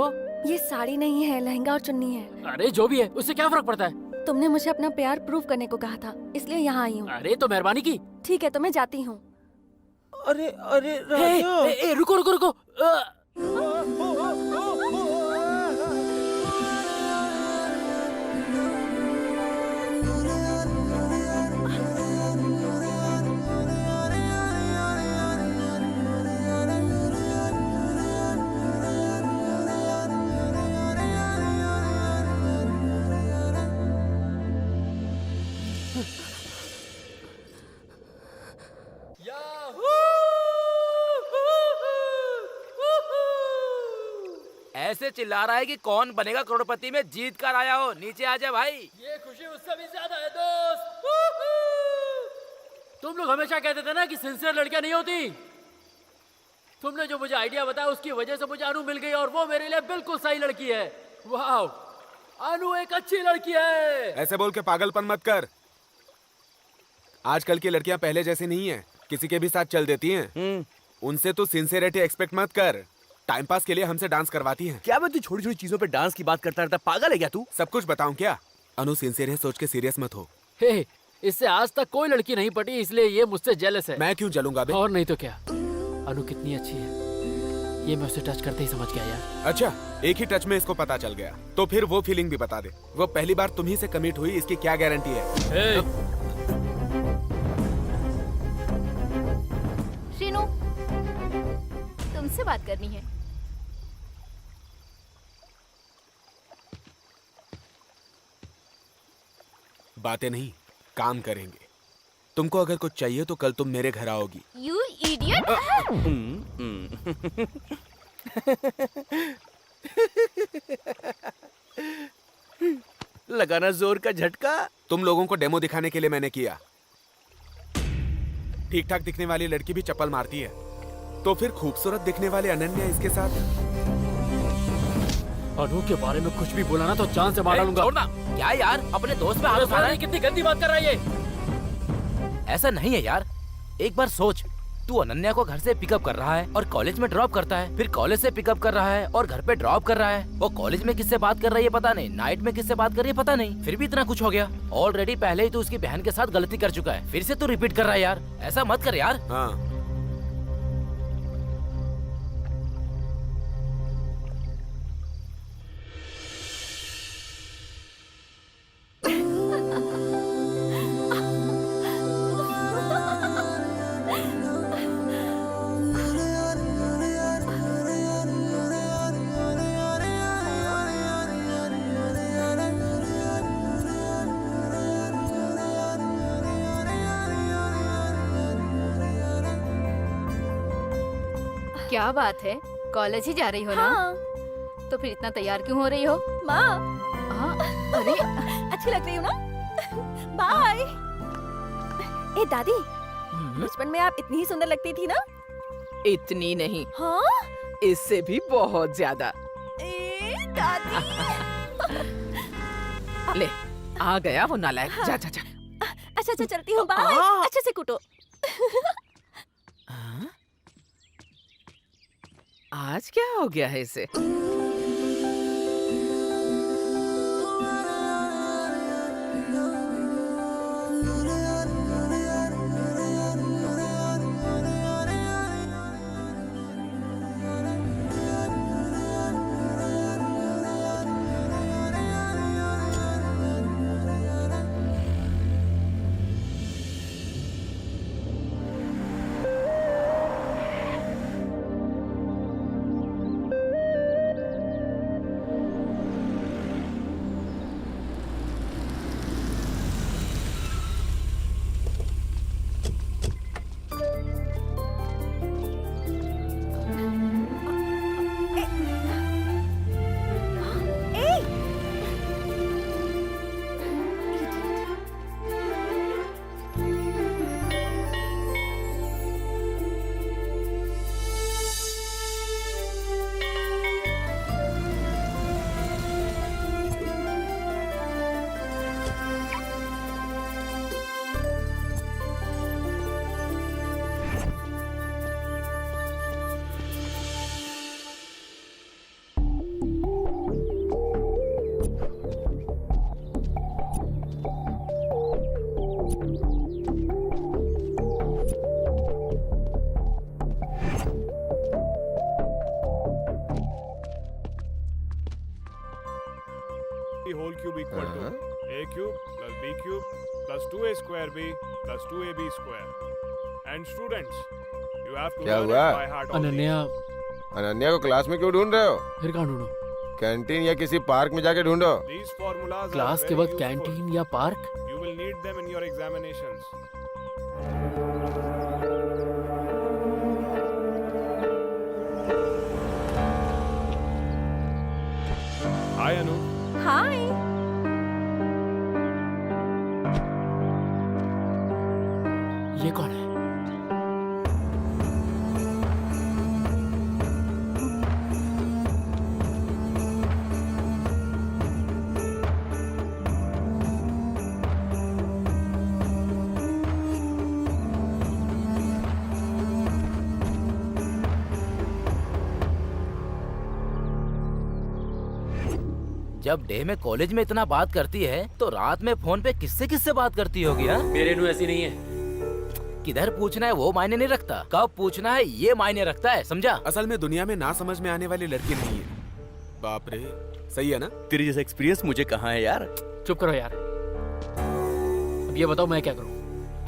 ये साड़ी नहीं है, लहंगा और चुन्नी है। अरे जो भी है, उससे क्या फर्क पड़ता है? तुमने मुझे अपना प्यार प्रूव करने को कहा था, इसलिए यहाँ आई हूँ। अरे तो मेहरबानी की। ठीक है, तो मैं जाती हूँ। अरे अरे राजा। रुको रुको रुको। ऐसे चिल्ला रहा है कि कौन बनेगा करोड़पति में जीत कर आया हो। नीचे आ जा भाई। ये खुशी उससे भी ज्यादा है दोस्त। तुम लोग हमेशा कहते थे ना कि सिंसियर लड़कियां नहीं होती। तुमने जो मुझे आइडिया बताया उसकी वजह से मुझे अनु मिल गई और वो मेरे लिए बिल्कुल सही लड़की है। वाह, अनु एक अच्छी लड़की है। ऐसे बोल के पागलपन मत कर। आजकल की लड़कियां पहले जैसी नहीं है, किसी के भी साथ चल देती हैं। उनसे तो सिंसियरिटी एक्सपेक्ट मत कर। टाइम पास के लिए हमसे डांस करवाती हैं। क्या मैं तू छोटी छोटी चीजों पे डांस की बात करता रहता? पागल है क्या तू? सब कुछ बताऊं क्या? अनु सिंसियर है, सोच के सीरियस मत हो। हे, इससे आज तक कोई लड़की नहीं पटी, इसलिए ये मुझसे जेलस है। मैं क्यों जलूंगा बे? और नहीं तो क्या। अनु कितनी अच्छी है, ये मैं उसे टच करते ही समझ गया यार। अच्छा, एक ही टच में इसको पता चल गया, तो फिर वो फीलिंग भी बता दे। वो पहली बार तुम्ही से कमिट हुई, इसकी क्या गारंटी है? श्रीनु, तुमसे बात करनी है। बातें नहीं, काम करेंगे। तुमको अगर कुछ चाहिए तो कल तुम मेरे घर आओगी। You idiot! लगाना जोर का झटका। तुम लोगों को डेमो दिखाने के लिए मैंने किया। ठीक ठाक दिखने वाली लड़की भी चप्पल मारती है, तो फिर खूबसूरत दिखने वाले अनन्या इसके साथ। अनु के बारे में कुछ भी बोला ना तो जान से मार डालूंगा। छोड़ना। क्या यार, अपने दोस्त पे हाथ उठा रहा है? कितनी गंदी बात कर रहा है ये। ऐसा नहीं है यार, एक बार सोच। तू अनन्या को घर से पिकअप कर रहा है और कॉलेज में ड्रॉप करता है, फिर कॉलेज से पिकअप कर रहा है और घर पे ड्रॉप कर रहा है। वो कॉलेज में किससे बात कर रही है पता नहीं, नाइट में किससे बात कर रही है पता नहीं, फिर भी इतना कुछ हो गया। ऑलरेडी पहले ही तू उसकी बहन के साथ गलती कर चुका है, फिर से तू रिपीट कर रहा है यार। ऐसा मत कर यार। हाँ, क्या बात है, कॉलेज ही जा रही हो ना? हाँ। तो फिर इतना तैयार क्यों हो रही हो? माँ, अरे अच्छी लग रही हूँ ना? बाय। ए दादी, बचपन में आप इतनी ही सुंदर लगती थी ना? इतनी नहीं, हाँ? इससे भी बहुत ज्यादा। ए दादी। ले, आ गया वो नालायक। जा जा जा। अच्छा अच्छा, चलती हूँ। बाय। अच्छे से कूटो। आज क्या हो गया है इसे? whole cube equal to a cube plus b cube plus 2a square b plus 2ab square. And students, you have to क्या learn हुआ? it by heart all Ananya Ananya को क्लास में क्यों ढूंढ रहे हो? फिर कहाँ ढूंढो? कैंटीन या किसी पार्क में जाके ढूंढो। these formulas क्लास are के very बाद useful. कैंटीन या park? You will need them in your examinations. Hi Anu. हाय। ये कौन है? जब डे में कॉलेज में इतना बात करती है तो रात में फोन पे किससे किससे बात करती होगी? हाँ, मेरे नू ऐसी नहीं है। किधर पूछना है वो मायने नहीं रखता, कब पूछना है ये मायने रखता है, समझा? असल में दुनिया में ना समझ में आने वाली लड़की नहीं है। बाप रे, सही है ना? तेरी जैसा एक्सपीरियंस मुझे कहाँ है यार। चुप करो यार। अब ये बताओ मैं क्या करूँ?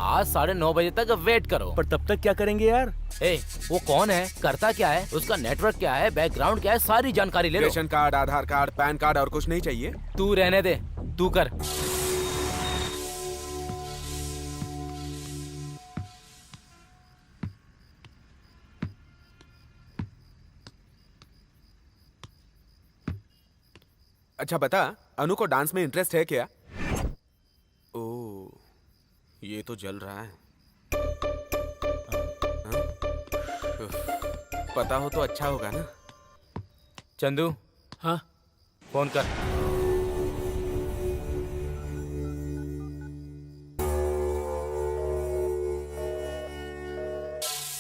आज 9:30 बजे तक वेट करो। पर तब तक क्या करेंगे यार? ए, वो कौन है, करता क्या है, उसका नेटवर्क क्या है, बैकग्राउंड क्या है, सारी जानकारी ले लो। रेशन कार्ड, आधार कार्ड, पैन कार्ड और कुछ नहीं चाहिए? तू रहने दे, तू कर। अच्छा बता, अनु को डांस में इंटरेस्ट है क्या? ओ, ये तो जल रहा है। हाँ? उफ, पता हो तो अच्छा होगा ना। चंदू, हाँ फोन कर।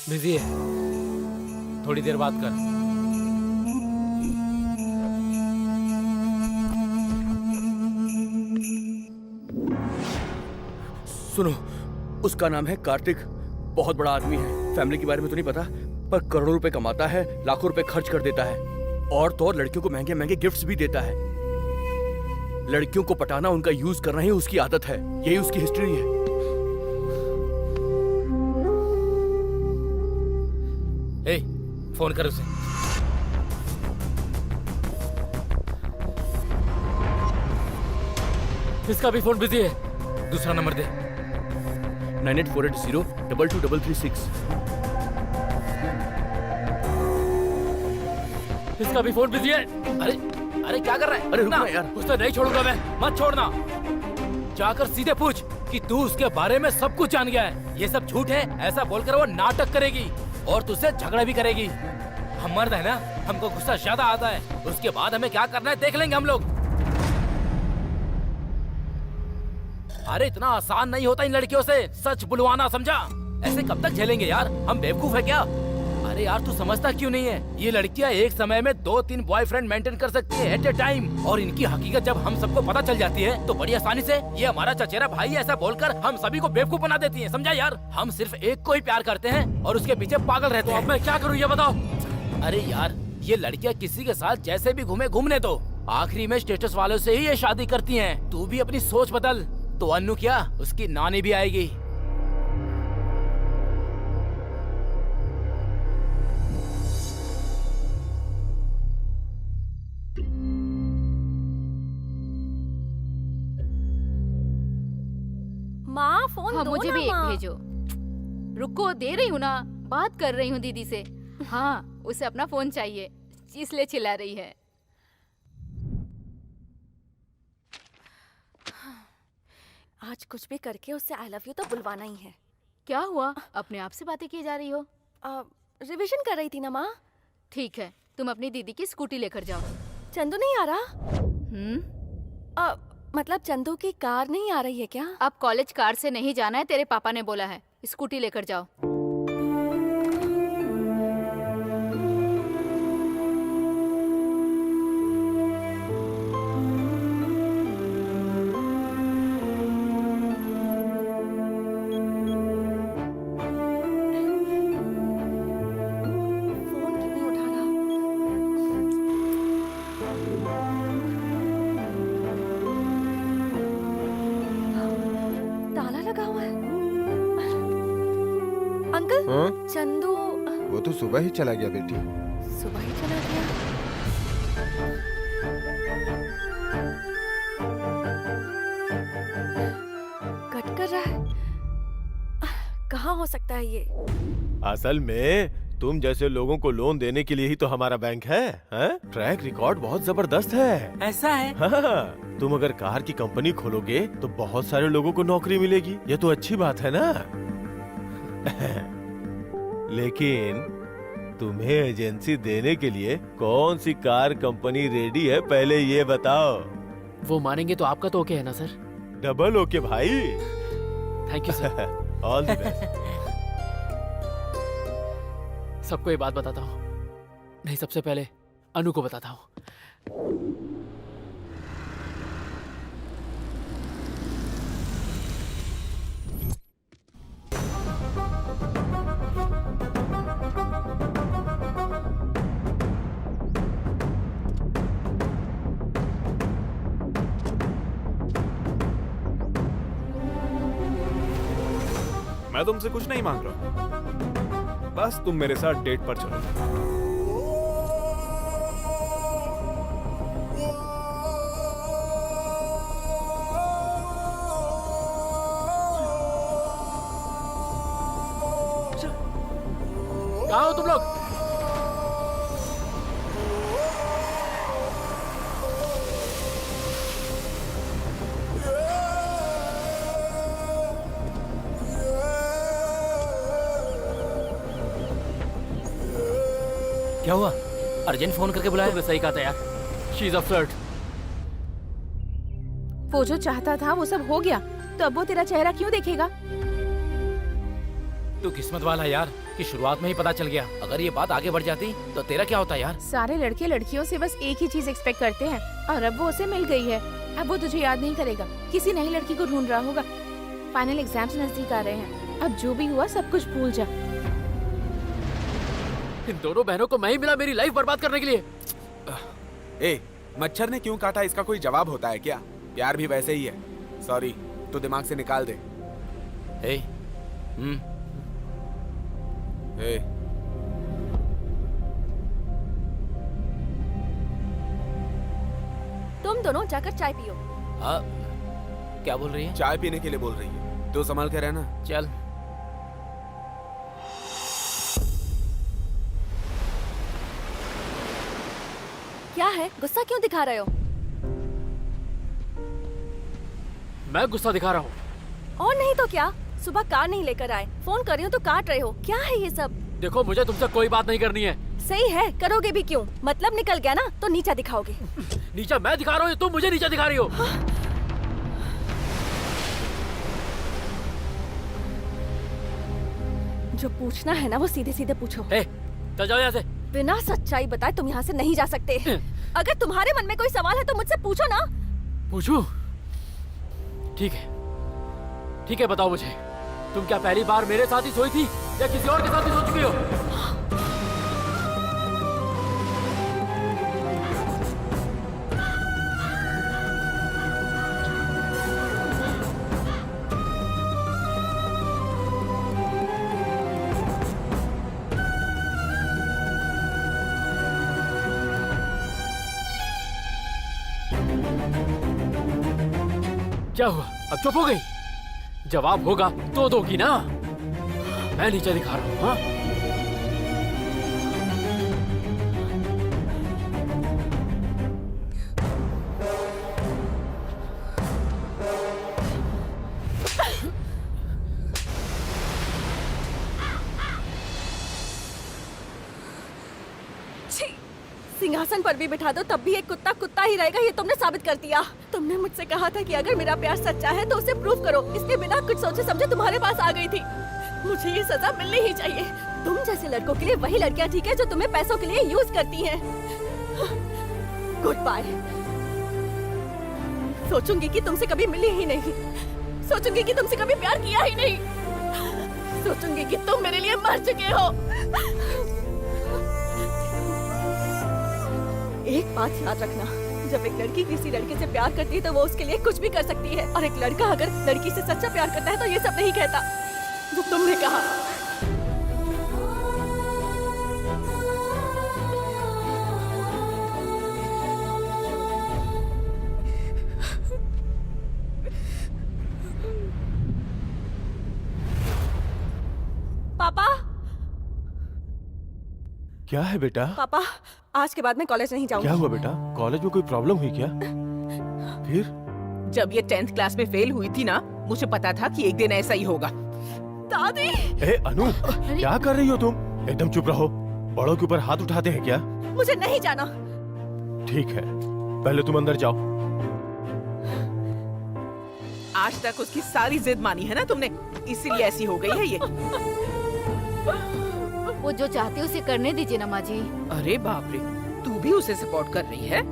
बिजी है, थोड़ी देर बात कर। सुनो, उसका नाम है कार्तिक। बहुत बड़ा आदमी है। फैमिली के बारे में तो नहीं पता, पर करोड़ों रुपए कमाता है, लाखों रुपए खर्च कर देता है, और तो और लड़कियों को महंगे महंगे गिफ्ट्स भी देता है। लड़कियों को पटाना, उनका यूज करना ही उसकी आदत है। यही उसकी हिस्ट्री है। ए, फोन कर उसे। इसका भी फोन बिजी है। दूसरा नंबर दे। 9848022336। इसका भी फोन बिजी है। अरे अरे क्या कर रहा है? अरे रुकना यार। उसे नहीं छोड़ूंगा मैं, मत छोड़ना। जाकर सीधे पूछ कि तू उसके बारे में सब कुछ जान गया है। ये सब झूठ है, ऐसा बोलकर वो नाटक करेगी और तुझसे झगड़ा भी करेगी। हम मर्द है ना, हमको गुस्सा ज्यादा आता है। उसके बाद हमें क्या करना है देख लेंगे हम लोग। अरे इतना आसान नहीं होता इन लड़कियों से सच बुलवाना, समझा? ऐसे कब तक झेलेंगे यार? हम बेवकूफ है क्या? अरे यार तू समझता क्यों नहीं है? ये लड़कियां एक समय में 2-3 बॉयफ्रेंड मेंटेन कर सकती है एट ए टाइम, और इनकी हकीकत जब हम सबको पता चल जाती है तो बड़ी आसानी से ये हमारा चचेरा भाई ऐसा बोलकर हम सभी को बेवकूफ बना देती है, समझा यार? हम सिर्फ एक को ही प्यार करते हैं और उसके पीछे पागल रहते हैं। अब मैं क्या करूँ ये बताओ? अरे यार ये लड़कियां किसी के साथ जैसे भी घूमने दो, आखिरी में स्टेटस वालों से ही ये शादी करती हैं। तू भी अपनी सोच बदल, तो अन्नू क्या, उसकी नानी भी आएगी। माँ फोन हाँ दो मुझे ना, भी एक माँ। भेजो। रुको, दे रही हूँ ना, बात कर रही हूँ दीदी से। हाँ उसे अपना फोन चाहिए, इसलिए चिल्ला रही है। आज कुछ भी करके उससे आई लव यू तो बुलवाना ही है। क्या हुआ, अपने आप से बातें की जा रही हो? रिवीजन कर रही थी ना माँ। ठीक है, तुम अपनी दीदी की स्कूटी लेकर जाओ। चंदू नहीं आ रहा? मतलब चंदू की कार नहीं आ रही है क्या? अब कॉलेज कार से नहीं जाना है, तेरे पापा ने बोला है। स्कूटी लेकर जाओ। फोन क्यों नहीं उठा रहा? हाँ? चंदू वो तो सुबह ही चला गया बेटी। सुबह ही चला गया। कट कर रहा है। कहाँ हो सकता है ये? असल में तुम जैसे लोगों को लोन देने के लिए ही तो हमारा बैंक है, हैं? ट्रैक रिकॉर्ड बहुत जबरदस्त है। ऐसा है? हाँ, तुम अगर कार की कंपनी खोलोगे तो बहुत सारे लोगों को नौकरी मिलेगी। ये तो अच्छी बात है ना? लेकिन तुम्हें एजेंसी देने के लिए कौन सी कार कंपनी रेडी है, पहले ये बताओ। वो मानेंगे तो आपका तो ओके है ना सर? डबल ओके भाई। Thank you sir. All the best. सबको ये बात बताता हूँ। नहीं, सबसे पहले अनु को बताता हूँ। मैं तुमसे कुछ नहीं मांग रहा, बस तुम मेरे साथ डेट पर चलो। कहाँ हो तुम लोग? क्या हुआ? अर्जेंट फोन करके बुलाया? तुमने सही कहा था यार। She is a flirt. वो जो चाहता था वो सब हो गया, तो अब वो तेरा चेहरा क्यों देखेगा? तू किस्मत वाला है यार कि शुरुआत में ही पता चल गया। अगर ये बात आगे बढ़ जाती तो तेरा क्या होता यार? सारे लड़के लड़कियों से बस एक ही चीज एक्सपेक्ट करते हैं, और अब वो उसे मिल गई है। अब वो तुझे याद नहीं करेगा, किसी नई लड़की को ढूंढ रहा होगा। फाइनल एग्जाम्स नजदीक आ रहे हैं, अब जो भी हुआ सब कुछ भूल जा। इन दोनों बहनों को मैं ही मिला मेरी लाइफ बर्बाद करने के लिए। ए, मच्छर ने क्यों काटा इसका कोई जवाब होता है क्या? प्यार भी वैसे ही है। सॉरी, तो दिमाग से निकाल दे। ए, ए, तुम दोनों जाकर चाय पियो। क्या बोल रही है? चाय पीने के लिए बोल रही है। तो संभाल के रहना। चल। क्या है, गुस्सा क्यों दिखा रहे हो? मैं गुस्सा दिखा रहा हूँ? और नहीं तो क्या, सुबह कार नहीं लेकर आए, फोन कर रही हो तो काट रहे हो। क्या है ये सब? देखो, मुझे तुमसे कोई बात नहीं करनी है। सही है, करोगे भी क्यों? मतलब निकल गया ना, तो नीचा दिखाओगे। नीचा मैं दिखा रहा हूँ, तुम मुझे नीचा दिखा रही हो। जो पूछना है ना वो सीधे सीधे पूछो। चल जाओ यहाँ से। बिना सच्चाई बताए तुम यहाँ से नहीं जा सकते। अगर तुम्हारे मन में कोई सवाल है तो मुझसे पूछो ना। पूछूं? ठीक है, ठीक है, बताओ मुझे, तुम क्या पहली बार मेरे साथ ही सोई थी या किसी और के साथ ही सो चुकी हो? क्या हुआ? अब चुप हो गई? जवाब होगा तो दोगी ना। मैं नीचे दिखा रहा हूँ। हाँ, सिंहासन पर भी बिठा दो तब भी एक कुत्ता कुत्ता ही रहेगा, ये तुमने साबित कर दिया। तुमने मुझसे कहा था कि अगर मेरा प्यार सच्चा है तो उसे प्रूव करो। इसके बिना कुछ सोचे समझे तुम्हारे पास आ गई थी। मुझे ये सजा मिलनी ही चाहिए। तुम जैसे लड़कों के लिए वही लड़कियां ठीक है जो तुम्हें पैसों के लिए यूज करती हैं। Good bye. सोचूंगी कि तुमसे कभी मिली ही नहीं, सोचूंगी कि तुमसे कभी प्यार किया ही नहीं, सोचूंगी कि तुम मेरे लिए मर चुके हो। एक बात याद रखना, जब एक लड़की किसी लड़के से प्यार करती है तो वो उसके लिए कुछ भी कर सकती है, और एक लड़का अगर लड़की से सच्चा प्यार करता है तो ये सब नहीं कहता जो तुमने कहा। क्या है बेटा? पापा आज के बाद मैं कॉलेज नहीं जाऊंगी। क्या हुआ बेटा? कॉलेज में कोई प्रॉब्लम हुई क्या? फिर? जब ये 10th क्लास में फेल हुई थी ना, मुझे पता था कि एक दिन ऐसा ही होगा। दादी! ए अनु, क्या कर रही हो तुम? एकदम चुप रहो। बड़ों के ऊपर हाथ उठाते हैं क्या? मुझे नहीं जाना। ठीक है, पहले तुम अंदर जाओ। आज तक उसकी सारी जिद मानी है ना तुमने, इसीलिए ऐसी हो गई है ये। वो जो चाहती है उसे करने दीजिए ना माँ जी। अरे बाप रे, तू भी उसे सपोर्ट कर रही है?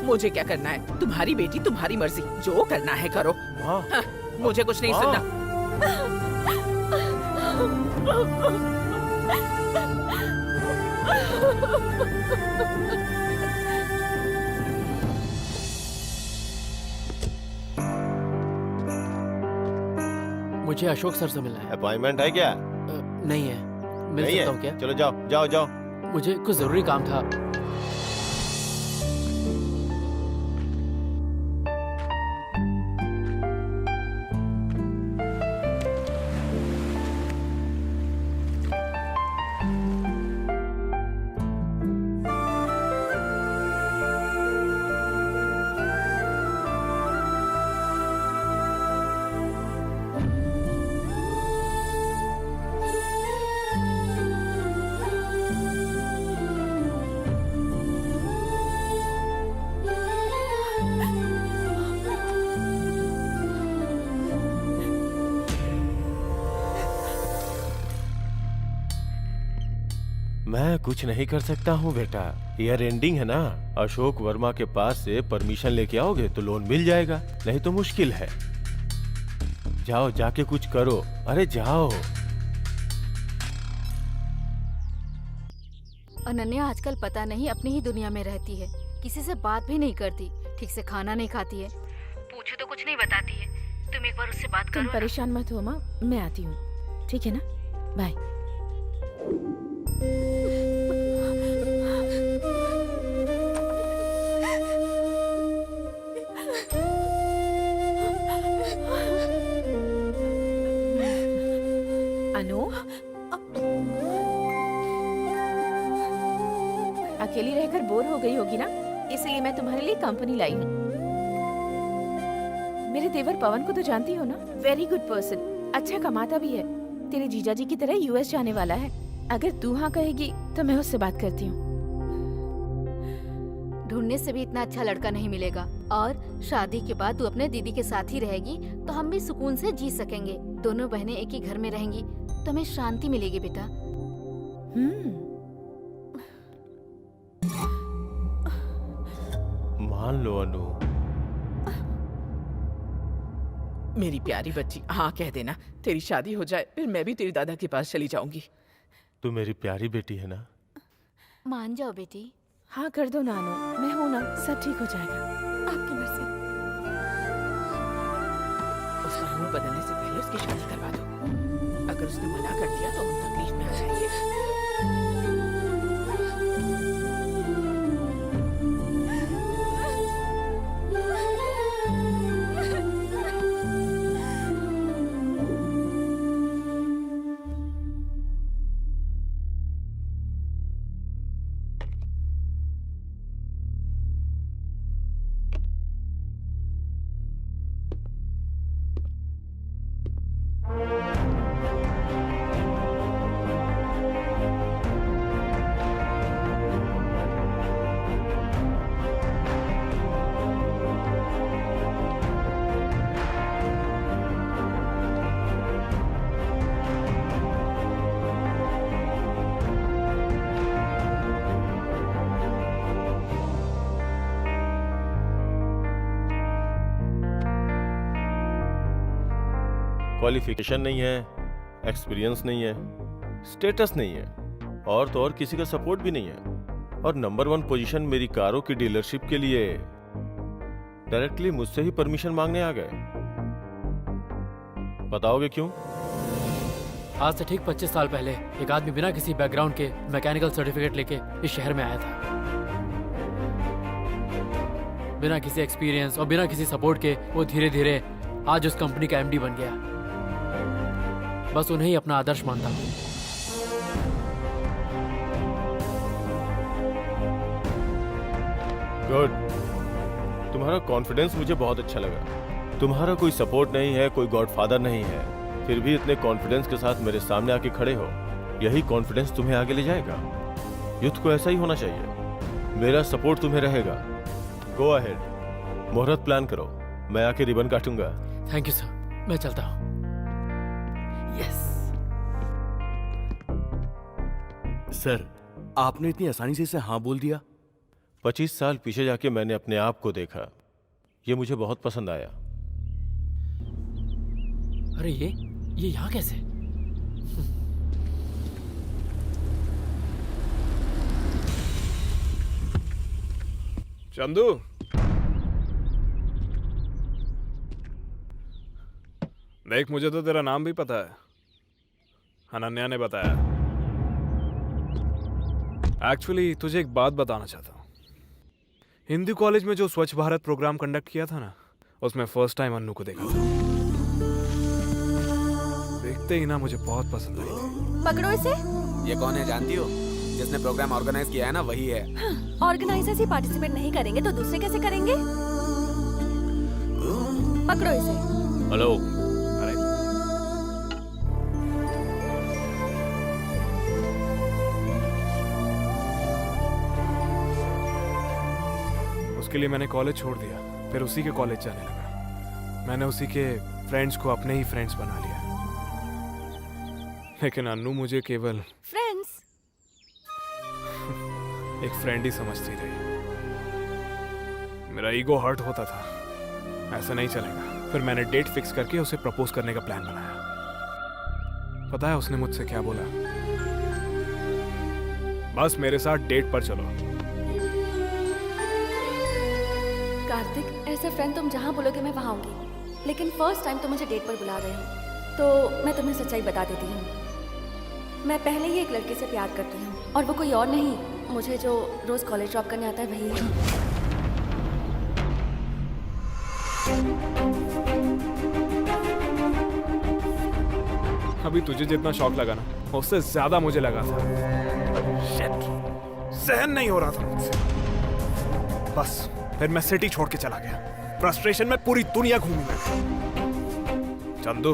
मुझे क्या करना है? तुम्हारी बेटी तुम्हारी मर्जी, जो करना है करो। हाँ, मुझे कुछ नहीं सुनना। मुझे अशोक सर से मिलना है। अपॉइंटमेंट है क्या? नहीं है। मिल नहीं सकता है? हूँ क्या? चलो जाओ जाओ जाओ। मुझे कुछ जरूरी काम था। मैं कुछ नहीं कर सकता हूँ बेटा, ईयर एंडिंग है ना। अशोक वर्मा के पास से परमिशन लेके आओगे तो लोन मिल जाएगा, नहीं तो मुश्किल है। जाओ जाके कुछ करो, अरे जाओ। अनन्या आजकल पता नहीं अपनी ही दुनिया में रहती है, किसी से बात भी नहीं करती, ठीक से खाना नहीं खाती है, पूछो तो कुछ नहीं बताती है। तुम एक बार उससे बात करो। तुम परेशान मत हो माँ, मैं आती हूँ, ठीक है ना? बाय। अनु, अकेली रहकर बोर हो गई होगी ना, इसलिए मैं तुम्हारे लिए कंपनी लाई हूँ। मेरे देवर पवन को तो जानती हो ना, वेरी गुड पर्सन, अच्छा कमाता भी है, तेरे जीजा जी की तरह यूएस जाने वाला है। अगर तू हाँ कहेगी तो मैं उससे बात करती हूँ। ढूंढने से भी इतना अच्छा लड़का नहीं मिलेगा, और शादी के बाद तू अपने दीदी के साथ ही रहेगी तो हम भी सुकून से जी सकेंगे। दोनों बहनें एक ही घर में रहेंगी तो हमें शांति मिलेगी बेटा। मान लो अनु। मेरी प्यारी बच्ची, हाँ कह देना, तेरी शादी हो जाए फिर मैं भी तेरी दादा के पास चली जाऊंगी। तू मेरी प्यारी बेटी है ना? मान जाओ बेटी। हाँ कर दो नानो, मैं हूं ना, सब ठीक हो जाएगा। आपकी मर्जी। उसका मूड बदलने से पहले उसकी शादी करवा दो। अगर उसने मना कर दिया तो हम तकलीफ में आ जाएंगे। क्वालिफिकेशन नहीं है, एक्सपीरियंस नहीं है, स्टेटस नहीं है, और तो और किसी का सपोर्ट भी नहीं है, और नंबर 1 पोजीशन मेरी कारों की डीलरशिप के लिए डायरेक्टली मुझसे ही परमिशन मांगने आ गए। बताओगे क्यों? आज से ठीक 25 साल पहले एक आदमी बिना किसी बैकग्राउंड के मैकेनिकल सर्टिफिकेट लेके इस शहर में आया था। बिना किसी एक्सपीरियंस और बिना किसी सपोर्ट के वो धीरे धीरे आज उस कंपनी का एमडी बन गया। बस उन्हें ही अपना आदर्श मानता हूँ। गुड। तुम्हारा कॉन्फिडेंस मुझे बहुत अच्छा लगा। तुम्हारा कोई सपोर्ट नहीं है, कोई गॉडफादर नहीं है, फिर भी इतने कॉन्फिडेंस के साथ मेरे सामने आके खड़े हो। यही कॉन्फिडेंस तुम्हें आगे ले जाएगा। यूथ को ऐसा ही होना चाहिए। मेरा सपोर्ट तुम्हें रहेगा। गो अहेड, मुहूर्त प्लान करो, मैं आके रिबन काटूंगा। थैंक यू सर, मैं चलता हूँ। यस सर, आपने इतनी आसानी से इसे हाँ बोल दिया। 25 साल पीछे जाके मैंने अपने आप को देखा, ये मुझे बहुत पसंद आया। अरे ये यहाँ कैसे? चंदू, देख मुझे तो तेरा नाम भी पता है, अनन्या ने बताया। एक्चुअली तुझे एक बात बताना चाहता हूँ। हिंदी कॉलेज में जो स्वच्छ भारत प्रोग्राम कंडक्ट किया था ना, उसमें फर्स्ट टाइम अन्नू को देखा था। देखते ही ना मुझे बहुत पसंद आई थी। पकड़ो इसे। ये कौन है जानती हो? जिसने प्रोग्राम ऑर्गेनाइज किया है ना, वही है। ऑर्गेनाइजर्स ही पार्टिसिपेट नहीं करेंगे तो दूसरे कैसे करेंगे? पकड़ो इसे। हेलो। अरे उसके लिए मैंने कॉलेज छोड़ दिया, फिर उसी के कॉलेज जाने लगा। मैंने उसी के फ्रेंड्स को अपने ही फ्रेंड्स बना लिया। लेकिन अन्नू मुझे केवल फ्रेंड्स एक फ्रेंड ही समझती रही। मेरा ईगो हर्ट होता था, ऐसा नहीं चलेगा। फिर मैंने डेट फिक्स करके उसे प्रपोज करने का प्लान बनाया। पता है उसने मुझसे क्या बोला? बस मेरे साथ डेट पर चलो। कार्तिक, ऐसे फ्रेंड तुम जहाँ बोलोगे मैं वहाँ आऊंगी, लेकिन फर्स्ट टाइम तुम मुझे डेट पर बुला रहे हो तो मैं तुम्हें सच्चाई बता देती हूँ। मैं पहले ही एक लड़के से प्यार करती हूँ और वो कोई और नहीं, मुझे जो रोज कॉलेज ड्रॉप करने आता है वही है। अभी तुझे जितना शौक लगा ना, उससे ज्यादा मुझे लगा था। Shit! सहन नहीं हो रहा था मुझसे। बस फिर मैं सिटी छोड़ के चला गया। फ्रस्ट्रेशन में पूरी दुनिया घूमी मैं। चंदू,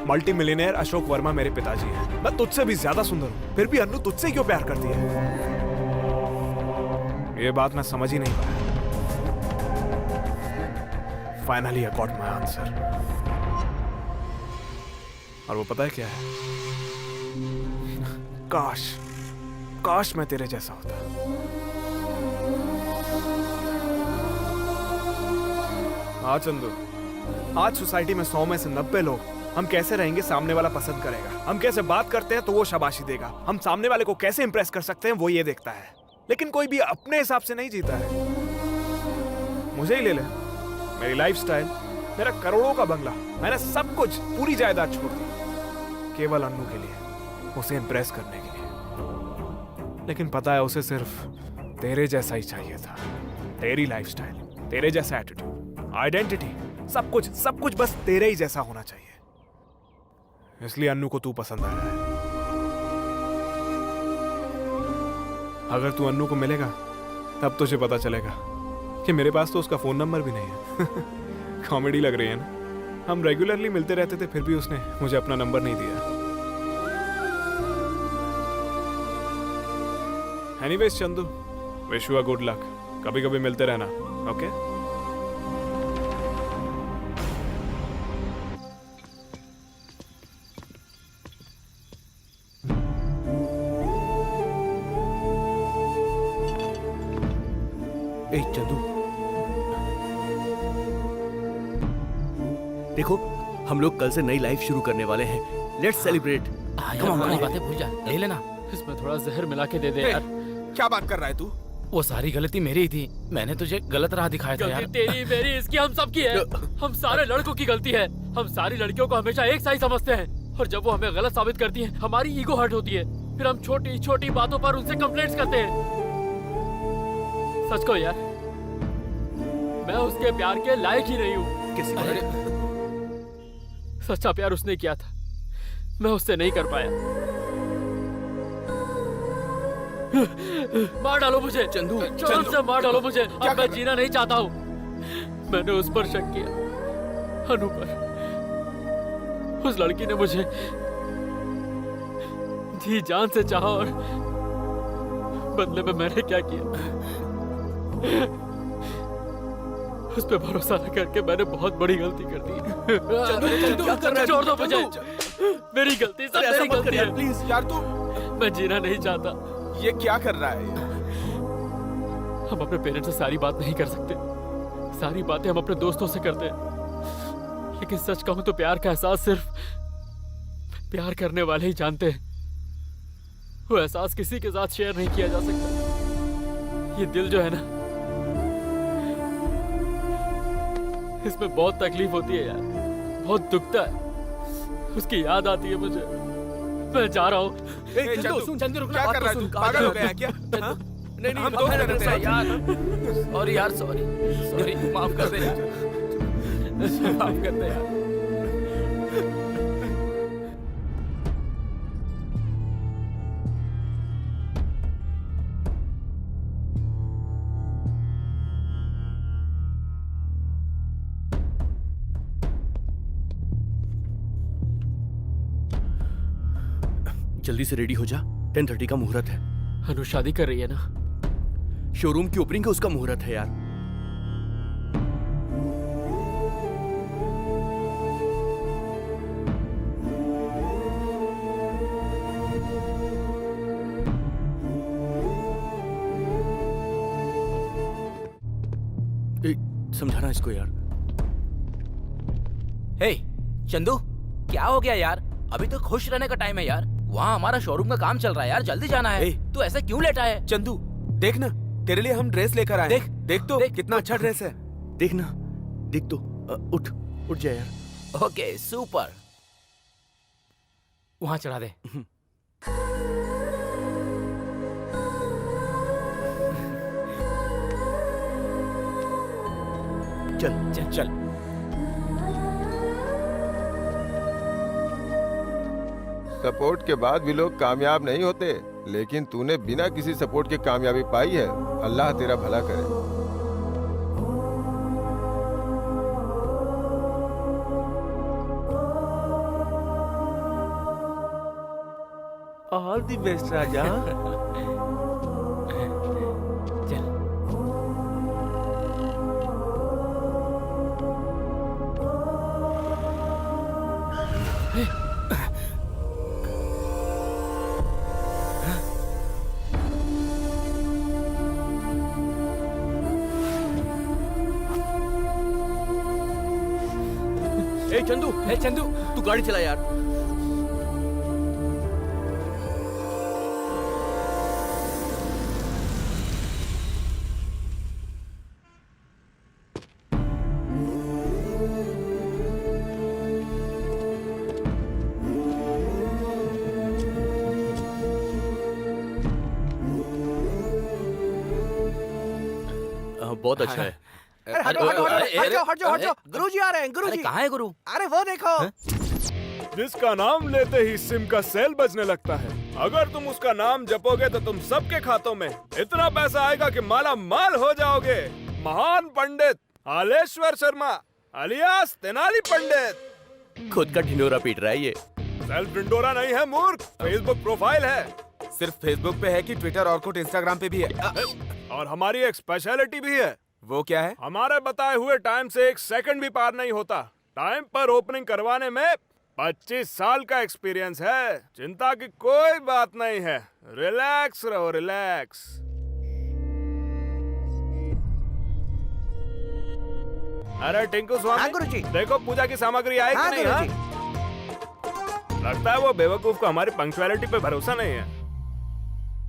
मल्टी मिलियनेयर अशोक वर्मा मेरे पिताजी हैं। मैं तुझसे भी ज्यादा सुंदर हूँ, फिर भी अन्नू तुझसे क्यों प्यार करती है? ये बात मैं समझ ही नहीं पाया। Finally I got my answer. और वो पता है क्या है? काश मैं तेरे जैसा होता। हाँ चंदू, आज सोसाइटी में 100 में से 90 लोग हम कैसे रहेंगे सामने वाला पसंद करेगा। हम कैसे बात करते हैं तो वो शाबाशी देगा। हम सामने वाले को कैसे इंप्रेस कर सकते हैं वो ये देखता है। लेकिन कोई भी अपने हिसाब से नहीं जीता है। मुझे ही ले ले, मेरी लाइफस्टाइल, मेरा करोड़ों का बंगला, मैंने सब कुछ, पूरी जायदाद छोड़ दी केवल अन्नू के लिए, उसे इंप्रेस करने के लिए। लेकिन पता है उसे सिर्फ तेरे जैसा ही चाहिए था। तेरी लाइफस्टाइल, तेरे जैसा एटीट्यूड, आइडेंटिटी, सब कुछ बस तेरे ही जैसा होना चाहिए। इसलिए अन्नू को तू पसंद आया है। अगर तू अन्नू को मिलेगा तब तुझे पता चलेगा कि मेरे पास तो उसका फोन नंबर भी नहीं है। कॉमेडी लग रही है ना? हम रेगुलरली मिलते रहते थे, फिर भी उसने मुझे अपना नंबर नहीं दिया। Anyways Chandu, wish you a good luck. कभी कभी मिलते रहना, ओके? ए चंदू, देखो हम लोग कल से नई लाइफ शुरू करने वाले हैं। Let's celebrate. पुरानी बातें भूल जा, ले लेना। इसमें थोड़ा जहर मिला के दे दे यार। क्या बात कर रहा है तू? वो सारी गलती मेरी ही थी, मैंने तुझे गलत राह दिखाया था यार। गलती तेरी, मेरी, इसकी, हम सब की है। हम सारे लड़कों की गलती है। हम सारी लड़कियों को हमेशा एक सा ही समझते हैं और जब वो हमें गलत साबित करती हैं, हमारी ईगो हर्ट होती है। फिर हम छोटी छोटी बातों पर उनसे कंप्लेंट्स करते हैं। सच को यार, मैं उसके प्यार के लायक ही नहीं हूँ। सच्चा प्यार उसने किया था, मैं उससे नहीं कर पाया। मार डालो मुझे चंदू, जान से मार डालो मुझे। अब मैं जीना नहीं चाहता हूँ। मैंने उस पर शक किया, अनु पर। उस लड़की ने मुझे जी जान से चाहा और बदले में मैंने क्या किया? उस पे भरोसा न करके मैंने बहुत बड़ी गलती कर दी। छोड़ दो मुझे, मेरी गलती सब मेरी गलती है। प्लीज यार तू मैं जीना नहीं चाहता। ये क्या कर रहा है? हम अपने पेरेंट्स से सारी बात नहीं कर सकते, सारी बातें हम अपने दोस्तों से करते हैं। लेकिन सच कहूं तो प्यार का एहसास सिर्फ प्यार करने वाले ही जानते हैं। वो एहसास किसी के साथ शेयर नहीं किया जा सकता। ये दिल जो है ना, इसमें बहुत तकलीफ होती है यार, बहुत दुखता है। उसकी याद आती है मुझे। मैं जा रहा हूँ। चंदू रुकना, क्या कर रहा है तू? पागल हो गया है क्या? हाँ? नहीं हम दोस्त रहते हैं यार। सॉरी यार, सॉरी माफ कर दे यार, माफ कर दे यार। जल्दी से रेडी हो जा, 10:30 का मुहूर्त है। अनु शादी कर रही है ना? शोरूम की ओपनिंग का उसका मुहूर्त है यार। समझाना इसको यार। हे चंदू, क्या हो गया यार? अभी तो खुश रहने का टाइम है यार। वहाँ हमारा शोरूम का काम चल रहा है यार, जल्दी जाना है। तू ऐसा क्यों लेटा है? चंदू देख ना, तेरे लिए हम ड्रेस लेकर आए। देख तो कितना अच्छा ड्रेस है। देख ना, देख तो। उठ जा यार। ओके सुपर, वहाँ चढ़ा दे। चल चल चल। सपोर्ट के बाद भी लोग कामयाब नहीं होते, लेकिन तूने बिना किसी सपोर्ट के कामयाबी पाई है। अल्लाह तेरा भला करे। ऑल द बेस्ट राजा। चंदू तू गाड़ी चला यार। बहुत अच्छा है। हट जाओ। गुरुजी आ रहे हैं, गुरुजी। कहाँ है गुरु? अरे वो देखो। जिसका नाम लेते ही सिम का सेल बजने लगता है। अगर तुम उसका नाम जपोगे तो तुम सबके खातों में इतना पैसा आएगा कि माला माल हो जाओगे। महान पंडित हालेश्वर शर्मा अलियास तेनाली पंडित। खुद का ढिंडोरा पीट रहा है ये। सेल्फ ढिंडोरा नहीं है मूर्ख, फेसबुक प्रोफाइल है। सिर्फ फेसबुक पे है कि ट्विटर और कुछ इंस्टाग्राम पे भी है? और हमारी एक स्पेशलिटी भी है। वो क्या है? हमारे बताए हुए टाइम से 1 सेकंड भी पार नहीं होता। टाइम पर ओपनिंग करवाने में 25 साल का एक्सपीरियंस है। चिंता की कोई बात नहीं है, रिलैक्स रहो, रिलैक्स। अरे टिंकू स्वामी। हाँ गुरुजी। देखो पूजा की सामग्री आई कि नहीं? हाँ? लगता है वो बेवकूफ को हमारी पंक्चुअलिटी पे भरोसा नहीं है।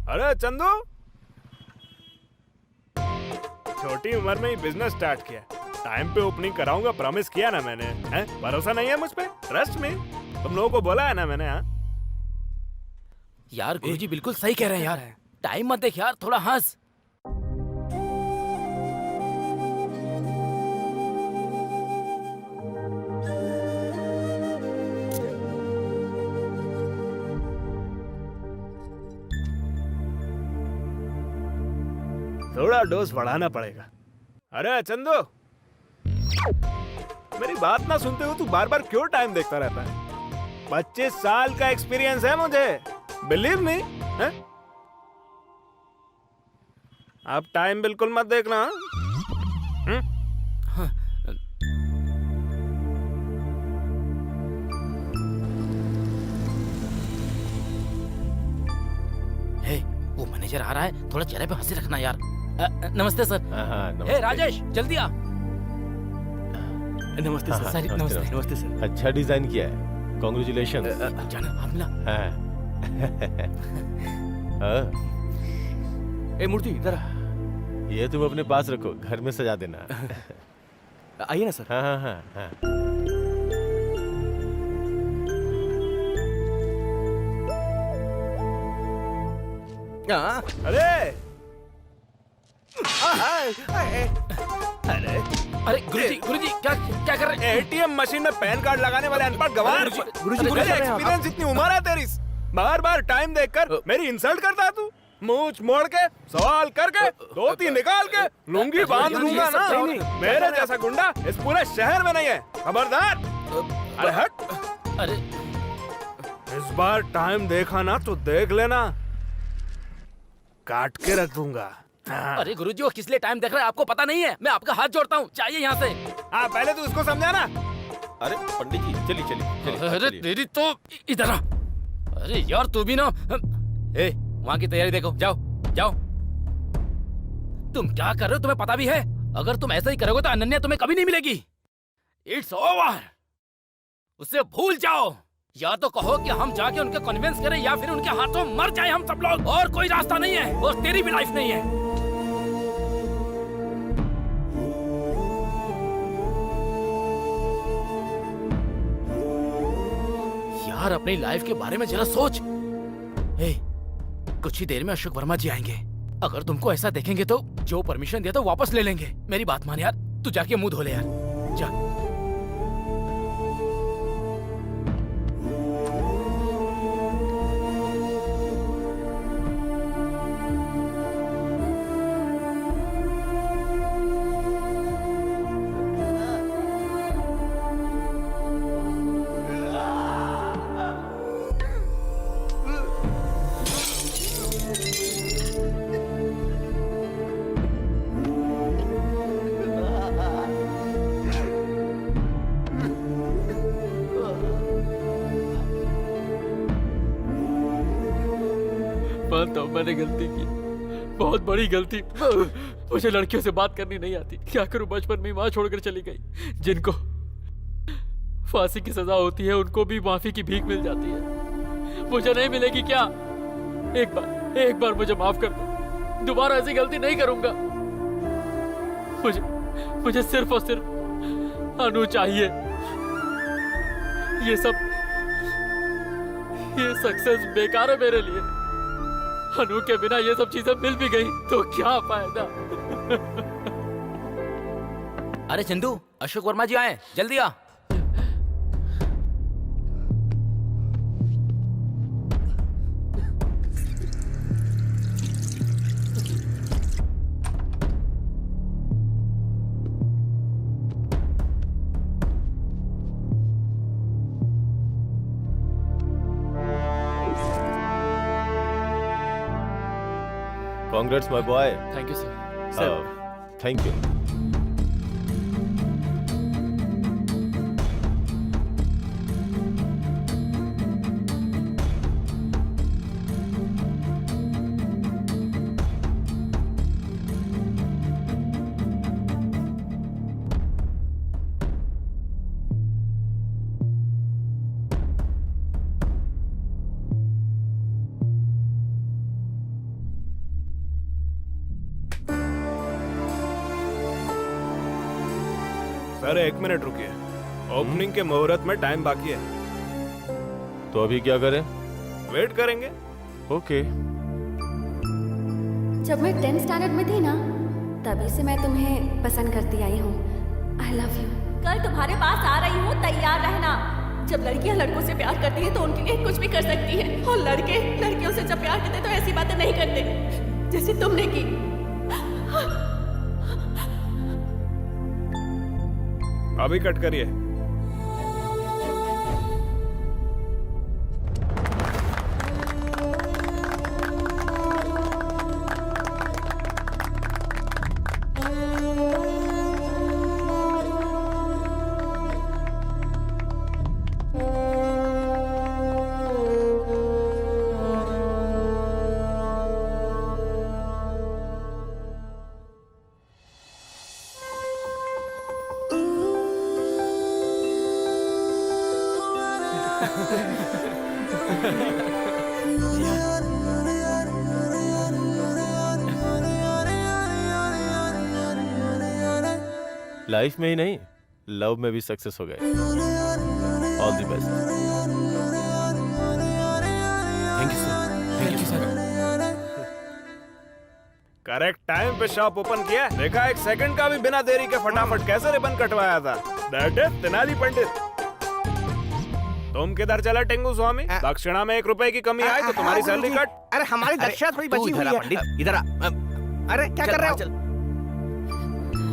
अरे चंदू, छोटी उम्र में ही बिजनेस स्टार्ट किया, टाइम पे ओपनिंग कराऊंगा प्रॉमिस किया ना मैंने। हैं? भरोसा नहीं है मुझ पे? ट्रस्ट में तुम लोगों को बोला है ना मैंने। हाँ यार गुरुजी बिल्कुल सही कह रहे हैं यार। टाइम मत देख यार, थोड़ा हंस। थोड़ा डोज बढ़ाना पड़ेगा। अरे चंदू, मेरी बात ना सुनते हो तू बार बार क्यों टाइम देखता रहता है? 25 साल का एक्सपीरियंस है मुझे, बिलीव मी। आप टाइम बिल्कुल मत देखना। वो मैनेजर आ रहा है, थोड़ा चेहरे पे हंसी रखना यार। नमस्ते सर। नमस्ते। हे राजेश, जल्दी आ। नमस्ते सर। सर नमस्ते। नमस्ते सर। अच्छा डिजाइन किया है, कॉन्ग्रेचुलेशन। जाना हाथ मिला। ए मूर्ति इधर आ। ये तुम अपने पास रखो, घर में सजा देना। आइए ना सर। हाँ हाँ हाँ। अरे अरे गुरुजी क्या क्या कर रहे हैं? एटीएम मशीन में पैन कार्ड लगाने वाले अनपढ़ गवार। गुरुजी एक्सपीरियंस इतनी उम्र है तेरी, बार बार टाइम देखकर मेरी इंसल्ट करता है तू। मूंछ मोड़ के सवाल करके धोती निकाल के लुंगी बांध लूंगा ना। मेरे जैसा गुंडा इस पूरे शहर में नहीं है, खबरदार। अरे हट। अरे इस बार टाइम देखा ना तो देख लेना, काट के रख दूंगा। अरे गुरुजी, वो किस लिए टाइम देख रहा है आपको पता नहीं है? मैं आपका हाथ जोड़ता हूँ, चाहिए यहाँ से। पहले तू इसको समझा ना। अरे पंडित जी चलिए चलिए। अरे तेरी तो इधर आ। अरे यार तू भी ना। ए वहाँ की तैयारी देखो, जाओ जाओ। तुम क्या कर रहे हो तुम्हें पता भी है? अगर तुम ऐसा ही करोगे तो अनन्या तुम्हें कभी नहीं मिलेगी। इट्स ओवर, उसे भूल जाओ। या तो कहो कि हम जाके उनके कन्विंस करें या फिर उनके हाथों मर जाए हम सब लोग, और कोई रास्ता नहीं है। और तेरी भी लाइफ नहीं है। यार अपनी लाइफ के बारे में जरा सोच। ए, कुछ ही देर में अशोक वर्मा जी आएंगे। अगर तुमको ऐसा देखेंगे तो जो परमिशन दिया तो वापस ले लेंगे। मेरी बात मान यार, तू जाके मुंह धो ले यार, जा। मानता हूँ मैंने गलती की, बहुत बड़ी गलती। मुझे लड़कियों से बात करनी नहीं आती। क्या करूं, बचपन में माँ छोड़कर चली गई। जिनको फांसी की सजा होती है उनको भी माफी की भीख मिल जाती है, मुझे नहीं मिलेगी क्या? एक बार मुझे माफ कर दो, दोबारा ऐसी गलती नहीं करूंगा। मुझे सिर्फ और सिर्फ अनु चाहिए। ये सक्सेस बेकार है मेरे लिए। अनु के बिना ये सब चीजें मिल भी गई तो क्या फायदा? अरे चंदू, अशोक वर्मा जी आए, जल्दी आ। Congrats, my boy. Thank you sir. Thank you. Sir 1 minute रुकिए, ओपनिंग के मुहूर्त में टाइम बाकी है। तो अभी क्या करें? वेट करेंगे। ओके। जब मैं 10th स्टैंडर्ड में थी ना, तभी से मैं तुम्हें पसंद करती आई हूँ। I love you. कल तुम्हारे पास आ रही हूँ, तैयार रहना। जब लड़कियां लड़कों से प्यार करती हैं तो उनके लिए कुछ भी कर सकती है, और लड़के लड़कियों से जब प्यार करते तो ऐसी बातें नहीं करते जैसे तुमने की। अभी कट करिए। लाइफ में ही नहीं, लव में भी सक्सेस हो गए। All the best. Thank you sir, thank you sir. Correct time पे शॉप ओपन किया। देखा, 1 सेकंड का भी बिना देरी के फटाफट कैसे रिबन कटवाया था। दैट इज तेनाली पंडित। तुम किधर चला टेंगू स्वामी? दक्षिणा में 1 रुपए की कमी आई तो तुम्हारी सैलरी कट। अरे हमारी दक्षिणा थोड़ी बची हुई है। पंडित इधर आ। अरे क्या कर रहे हो?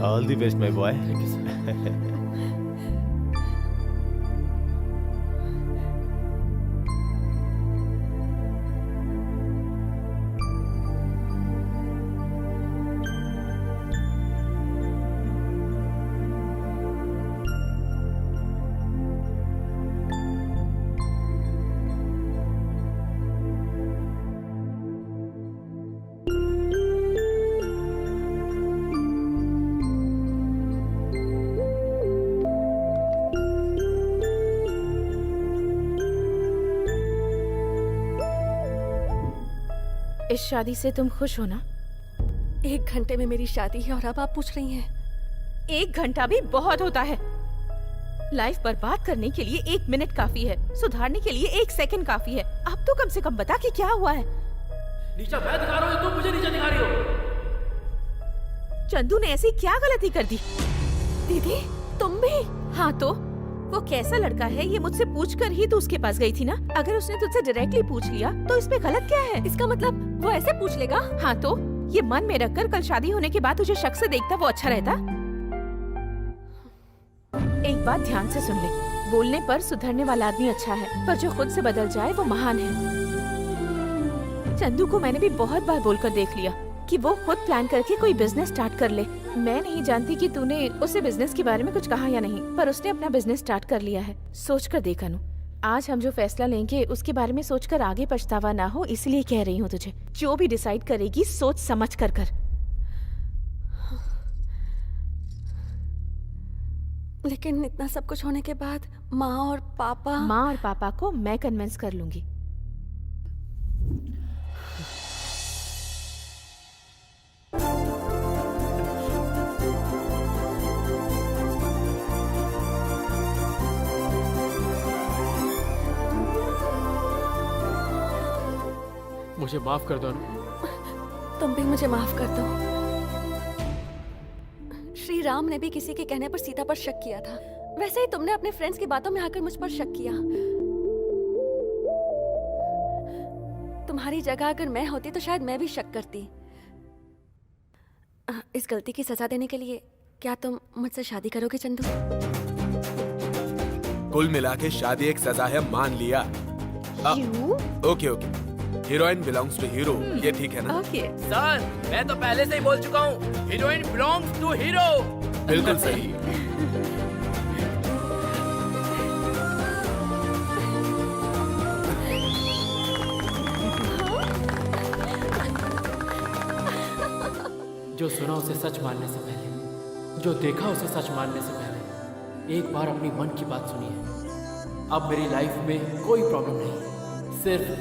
All the best my boy. इस शादी से तुम खुश हो ना? 1 घंटे में मेरी शादी है और अब आप पूछ रही हैं? 1 घंटा भी बहुत होता है। लाइफ बर्बाद करने के लिए 1 मिनट काफी है, सुधारने के लिए 1 सेकंड काफी है। अब तो कम से कम बता कि क्या हुआ है। नीचा मैं दिखा रहा हूँ, तुम मुझे नीचा दिखा रही हो। चंदू ने ऐसी क्या गलती कर दी? दीदी तुम भी? हाँ तो वो कैसा लड़का है ये मुझसे पूछकर ही तो उसके पास गई थी ना। अगर उसने तुझसे डायरेक्टली पूछ लिया तो इसमें गलत क्या है? इसका मतलब वो ऐसे पूछ लेगा? हाँ तो ये मन में रखकर कल शादी होने के बाद तुझे शख्स से देखता वो अच्छा रहता। एक बात ध्यान से सुन ले, बोलने पर सुधरने वाला आदमी अच्छा है, पर जो खुद से बदल जाए वो महान है। चंदू को मैंने भी बहुत बार बोलकर देख लिया कि वो खुद प्लान करके कोई बिजनेस स्टार्ट कर ले। मैं नहीं जानती कि तूने उसे बिजनेस के बारे में कुछ कहा या नहीं, पर उसने अपना बिजनेस स्टार्ट कर लिया है। सोच कर देखा नू, आज हम जो फैसला लेंगे उसके बारे में सोचकर आगे पछतावा ना हो, इसलिए कह रही हूँ तुझे। जो भी डिसाइड करेगी सोच समझ कर कर। लेकिन इतना सब कुछ होने के बाद माँ और पापा को मैं कन्विंस कर लूंगी। मुझे माफ कर दो अनु। तुम भी मुझे माफ कर दो। श्री राम ने भी किसी के कहने पर सीता पर शक किया था, वैसे ही तुमने अपने फ्रेंड्स की बातों में आकर मुझ पर शक किया। तुम्हारी जगह अगर मैं होती तो शायद मैं भी शक करती। इस गलती की सजा देने के लिए क्या तुम मुझसे शादी करोगे चंदू? कुल मिला के शादी एक सजा है, मान लिया। Okay okay, heroine belongs to hero, ये ठीक है ना? ओके सर, मैं तो पहले से ही बोल चुका हूँ, हीरोइन बिलोंग्स टू हीरो। बिल्कुल सही। जो सुना उसे सच मानने से पहले, जो देखा उसे सच मानने से पहले एक बार अपनी मन की बात सुनिए। अब मेरी लाइफ में कोई प्रॉब्लम नहीं, सिर्फ